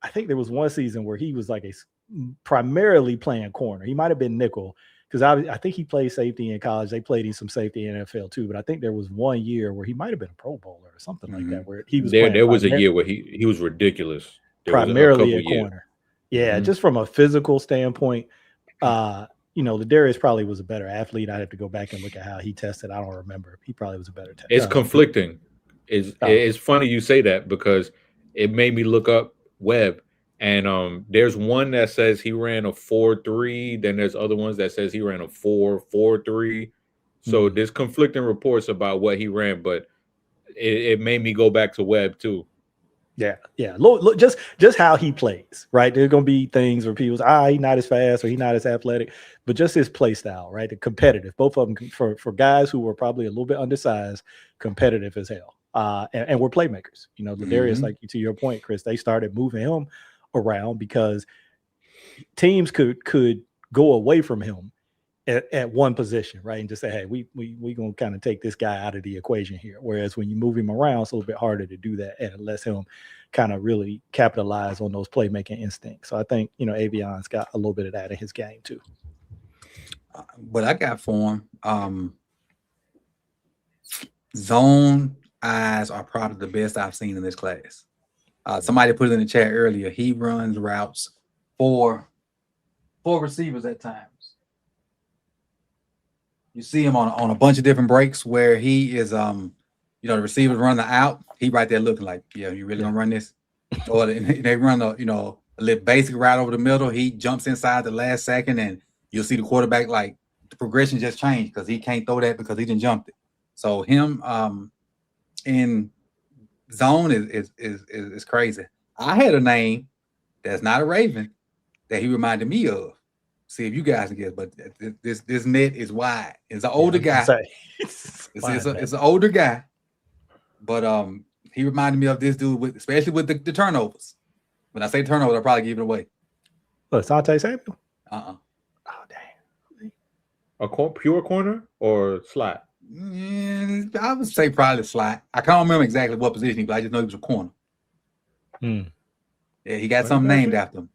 I think there was one season where he was like primarily playing corner. He might have been nickel, because I think he played safety in college. They played him some safety in NFL too. But I think there was one year where he might have been a Pro Bowler or something like that, where he was there was a year where he was ridiculous. Primarily a corner. Yeah, just from a physical standpoint, Ladarius probably was a better athlete. I'd have to go back and look at how he tested. I don't remember. He probably was a better tester. It's conflicting. It's funny you say that, because it made me look up Webb, and there's one that says he ran a 4.3. Then there's other ones that says he ran a 4.43. So there's conflicting reports about what he ran, but it made me go back to Webb too. Yeah. Look, just how he plays, right? There's gonna be things where people say, he's not as fast or he's not as athletic, but just his play style, right? The competitive, both of them for guys who were probably a little bit undersized, competitive as hell. And we're playmakers. Ladarius, like to your point, Chris, they started moving him around because teams could go away from him at one position, right? And just say, hey, we gonna kind of take this guy out of the equation here. Whereas when you move him around, it's a little bit harder to do that, and it lets him kind of really capitalize on those playmaking instincts. So I think Avion's got a little bit of that in his game too. What I got for him, zone eyes are probably the best I've seen in this class. Somebody put it in the chat earlier. He runs routes for receivers at times. You see him on a bunch of different breaks where he is, the receivers run the out. He right there looking like, yeah, you really gonna run this? Or they run a little basic route over the middle. He jumps inside the last second, and you'll see the quarterback, like, the progression just changed because he can't throw that because he didn't jump it. So him in zone is crazy. I had a name that's not a Raven that he reminded me of. See if you guys can guess, but this net is wide. It's an older guy. It's an older guy, but he reminded me of this dude, especially with the turnovers. When I say turnovers, I'll probably give it away. Look, Sante Samuel. Oh damn. A pure corner or slot? I would say probably slot. I can't remember exactly what position, but I just know he was a corner. Yeah, he got Honey something named Badger? after him.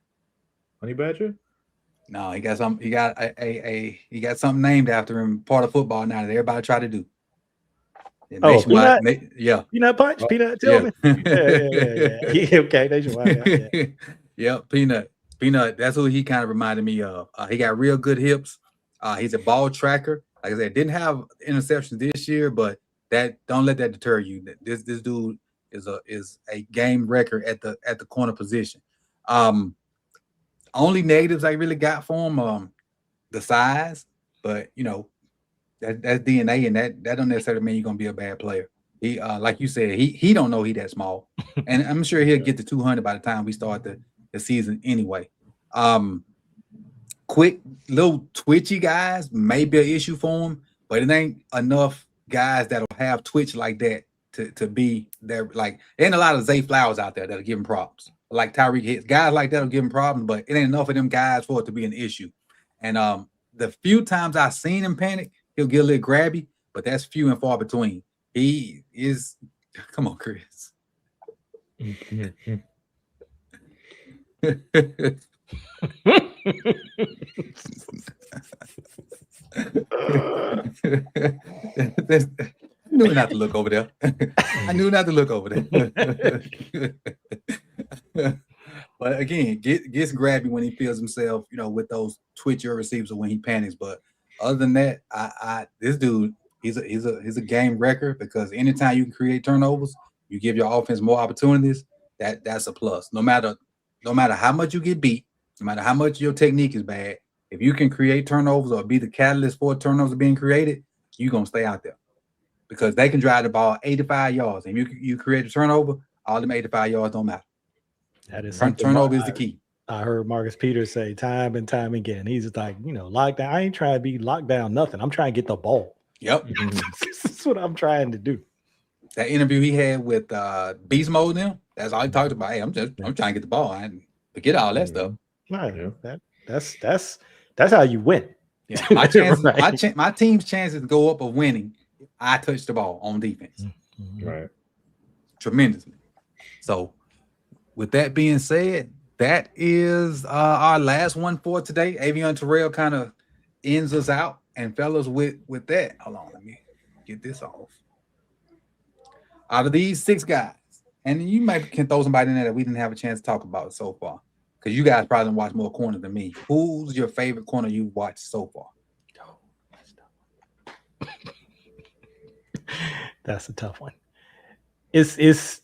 Honey Badger? No, he got some. He got he got something named after him. Part of football now that everybody try to do. Peanut? Yeah. Peanut Punch, Peanut Tillman. Yeah. Okay, nationwide. Yeah. Yep, Peanut. That's who he kind of reminded me of. He got real good hips. He's a ball tracker. Like I said, didn't have interceptions this year, but don't let that deter you. This dude is a game record at the corner position. Only negatives I really got for him, the size, but that's DNA, and that don't necessarily mean you're gonna be a bad player. He like you said, he don't know he that small, and I'm sure he'll get to 200 by the time we start the season anyway. Quick little twitchy guys may be an issue for him, but it ain't enough guys that'll have twitch like that to be there. Like, there ain't a lot of Zay Flowers out there that'll give him problems. Like Tyreek Hicks, guys like that'll give him problems, but it ain't enough of them guys for it to be an issue. And the few times I've seen him panic, he'll get a little grabby, but that's few and far between. He is, come on, Chris. I knew not to look over there. I knew not to look over there. But again, gets grabby when he feels himself, with those twitchier receivers or when he panics. But other than that, this dude, he's a game wrecker, because anytime you can create turnovers, you give your offense more opportunities. That's a plus. No matter how much you get beat, no matter how much your technique is bad, if you can create turnovers or be the catalyst for turnovers being created, you're gonna stay out there, because they can drive the ball 85 yards, and you create a turnover, all them 85 yards don't matter. That is turnover is the key. I heard Marcus Peters say time and time again. He's like, lockdown. I ain't trying to be locked down, nothing. I'm trying to get the ball. Yep. This is what I'm trying to do. That interview he had with Beast Mode now, that's all he talked about. Hey, I'm trying to get the ball. I forget all that stuff. Right. Yeah. That's how you win. Yeah. My chances, my team's chances to go up of winning, I touch the ball on defense. Right. Tremendously. So with that being said, that is our last one for today. Avion Terrell kind of ends us out. And fellas, with that, hold on, let me get this off. Out of these 6 guys, and you might can throw somebody in there that we didn't have a chance to talk about so far, because you guys probably watch more corners than me. Who's your favorite corner you've watched so far? That's a tough one. It's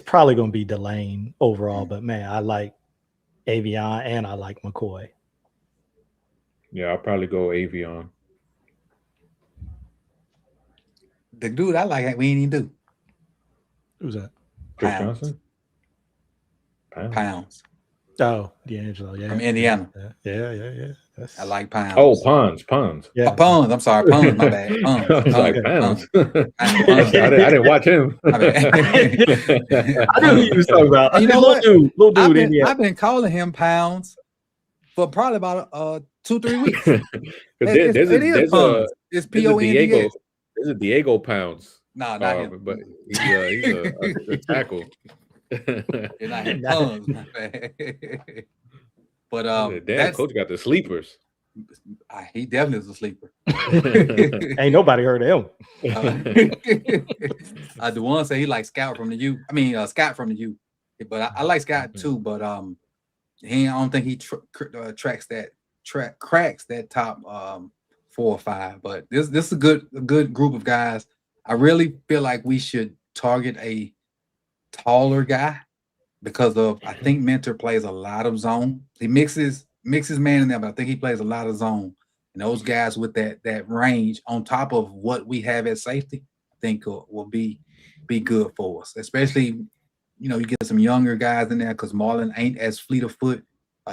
probably going to be Delane overall, but man, I like Avion and I like McCoy. Yeah, I'll probably go Avion. The dude I like, we ain't even do. Who's that? Chris Johnson? Pounds. Oh, D'Angelo, yeah. From Indiana. Yeah. I like Pounds. Oh, Ponds. Yeah. Ponds. I'm sorry, Ponds. My bad. Ponds. I was like, Pounds. I didn't watch him. I knew who you was talking about. You know what? Little dude. I've been calling him Pounds for probably about 2-3 weeks. It's Ponds. There's a Diego Pounds. No, not him. But he's a tackle. It's not him. Ponds, my bad. But damn, coach got the sleepers. He definitely is a sleeper. Ain't nobody heard of him. The one say he likes Scott from the U. I mean, Scott from the U. But I like Scott too. But I don't think he cracks that top 4 or 5. But this is a good group of guys. I really feel like we should target a taller guy, because I think Mentor plays a lot of zone. He mixes man in there, but I think he plays a lot of zone. And those guys with that range on top of what we have at safety, I think will be good for us. Especially, you get some younger guys in there, because Marlon ain't as fleet of foot.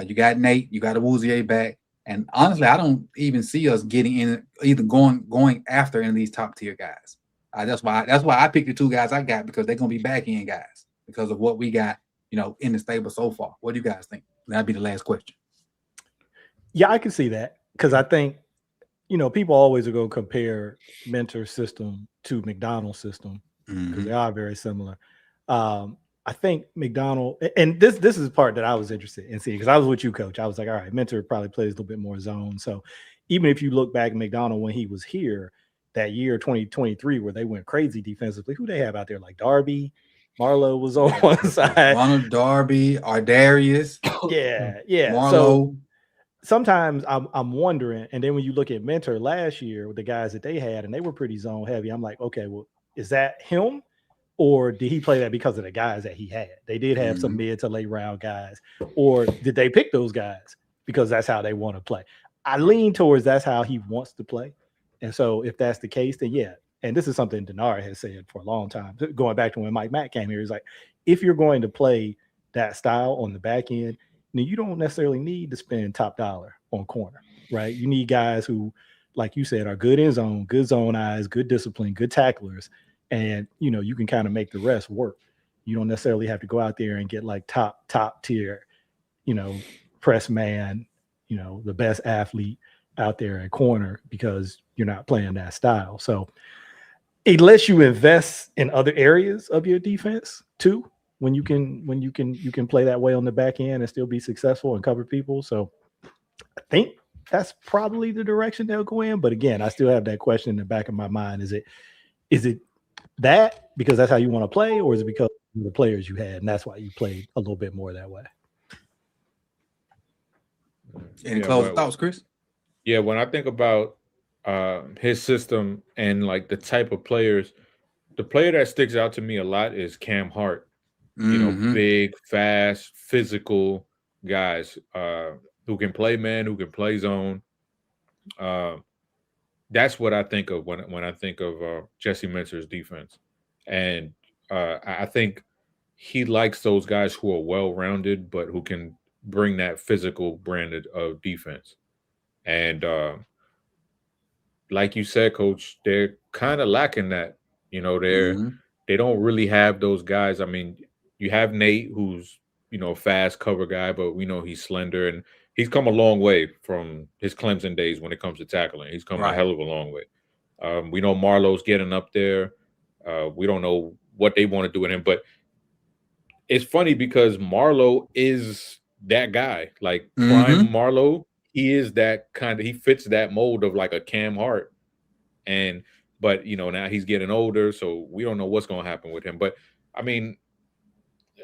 You got Nate, you got Awuzie back. And honestly, I don't even see us getting in, either going after any of these top tier guys. That's why I picked the 2 guys I got, because they're gonna be back end guys because of what we got, in the stable so far. What do you guys think? That'd be the last question. Yeah, I can see that, because I think, people always are going to compare Mentor's system to McDonald's system, because they are very similar. I think McDonald, and this is the part that I was interested in seeing because I was with you, Coach. I was like, all right, Mentor probably plays a little bit more zone. So even if you look back at McDonald when he was here that year, 2023, where they went crazy defensively, who they have out there? Like Darby, Marlowe was on one side. Ronald Darby, Ardarius. Yeah. Marlowe. So sometimes I'm wondering, and then when you look at Mentor last year with the guys that they had, and they were pretty zone heavy, I'm like, okay, well, is that him? Or did he play that because of the guys that he had? They did have some mid to late round guys. Or did they pick those guys because that's how they want to play? I lean towards that's how he wants to play. And so if that's the case, then yeah. And this is something Denard has said for a long time, going back to when Mike Mack came here. He's like, if you're going to play that style on the back end, then you don't necessarily need to spend top dollar on corner, right? You need guys who, like you said, are good in zone, good zone eyes, good discipline, good tacklers. And, you know, you can kind of make the rest work. You don't necessarily have to go out there and get like top tier, you know, press man, you know, the best athlete out there at corner because you're not playing that style. So unless you invest in other areas of your defense too, when you can play that way on the back end and still be successful and cover people. So I think that's probably the direction they'll go in. But again, I still have that question in the back of my mind. Is it that because that's how you want to play, or is it because of the players you had and that's why you played a little bit more that way? Any closing thoughts, Chris? Yeah, when I think about his system and like the type of players, the player that sticks out to me a lot is Cam Hart. You know, big, fast, physical guys who can play man, who can play zone. That's what I think of when I think of Jesse Mentor's defense. And I think he likes those guys who are well-rounded, but who can bring that physical branded of defense. And like you said, Coach, they're kind of lacking that. You know, they don't really have those guys. I mean, you have Nate, who's, you know, fast cover guy, but we know he's slender and he's come a long way from his Clemson days when it comes to tackling. He's come a hell of a long way. We know Marlowe's getting up there. We don't know what they want to do with him, but it's funny because Marlowe is that guy. Like prime Marlowe, he is that kind of, he fits that mold of like a Cam Hart. But you know, now he's getting older, so we don't know what's going to happen with him. But I mean,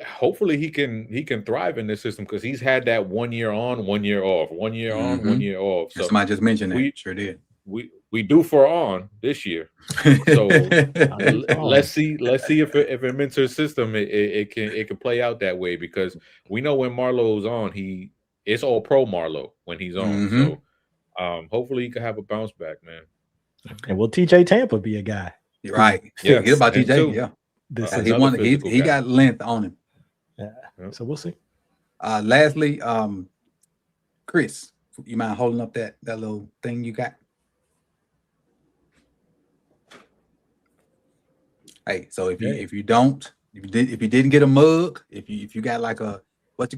hopefully he can thrive in this system because he's had that 1 year on, 1 year off, 1 year on, 1 year off. So somebody just mentioned that. Sure did. We do for on this year. So let's see if a mentor system it can play out that way, because we know when Marlowe's on, it's all pro Marlowe when he's on. So hopefully he can have a bounce back, man. And will TJ Tampa be a guy? You're right. Yeah, get about TJ. Yeah. He got length on him. Yeah. So we'll see. Lastly, Chris, you mind holding up that little thing you got? Hey, so if you didn't get a mug, if you got like a what's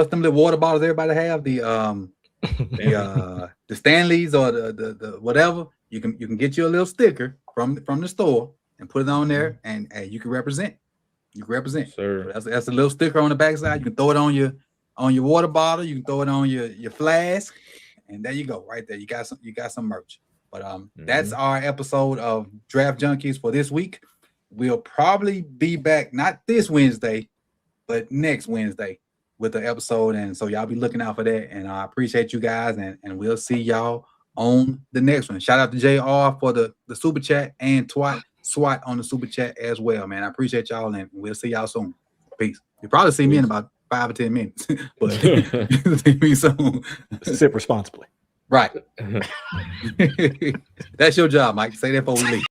them little water bottles everybody have, the Stanleys or the whatever, you can get you a little sticker from the store and put it on there, and hey, you can represent. Sir. So that's a little sticker on the backside. You can throw it on your water bottle. You can throw it on your flask, and there you go, right there. You got some merch. But that's our episode of Draft Junkies for this week. We'll probably be back not this Wednesday, but next Wednesday with the episode, and so y'all be looking out for that. And I appreciate you guys, and we'll see y'all on the next one. Shout out to JR for the super chat and SWAT on the super chat as well, man. I appreciate y'all, and we'll see y'all soon. Peace. You'll probably see me in about 5 or 10 minutes, but see me soon. Sip responsibly. Right. That's your job, Mike. Say that before we leave.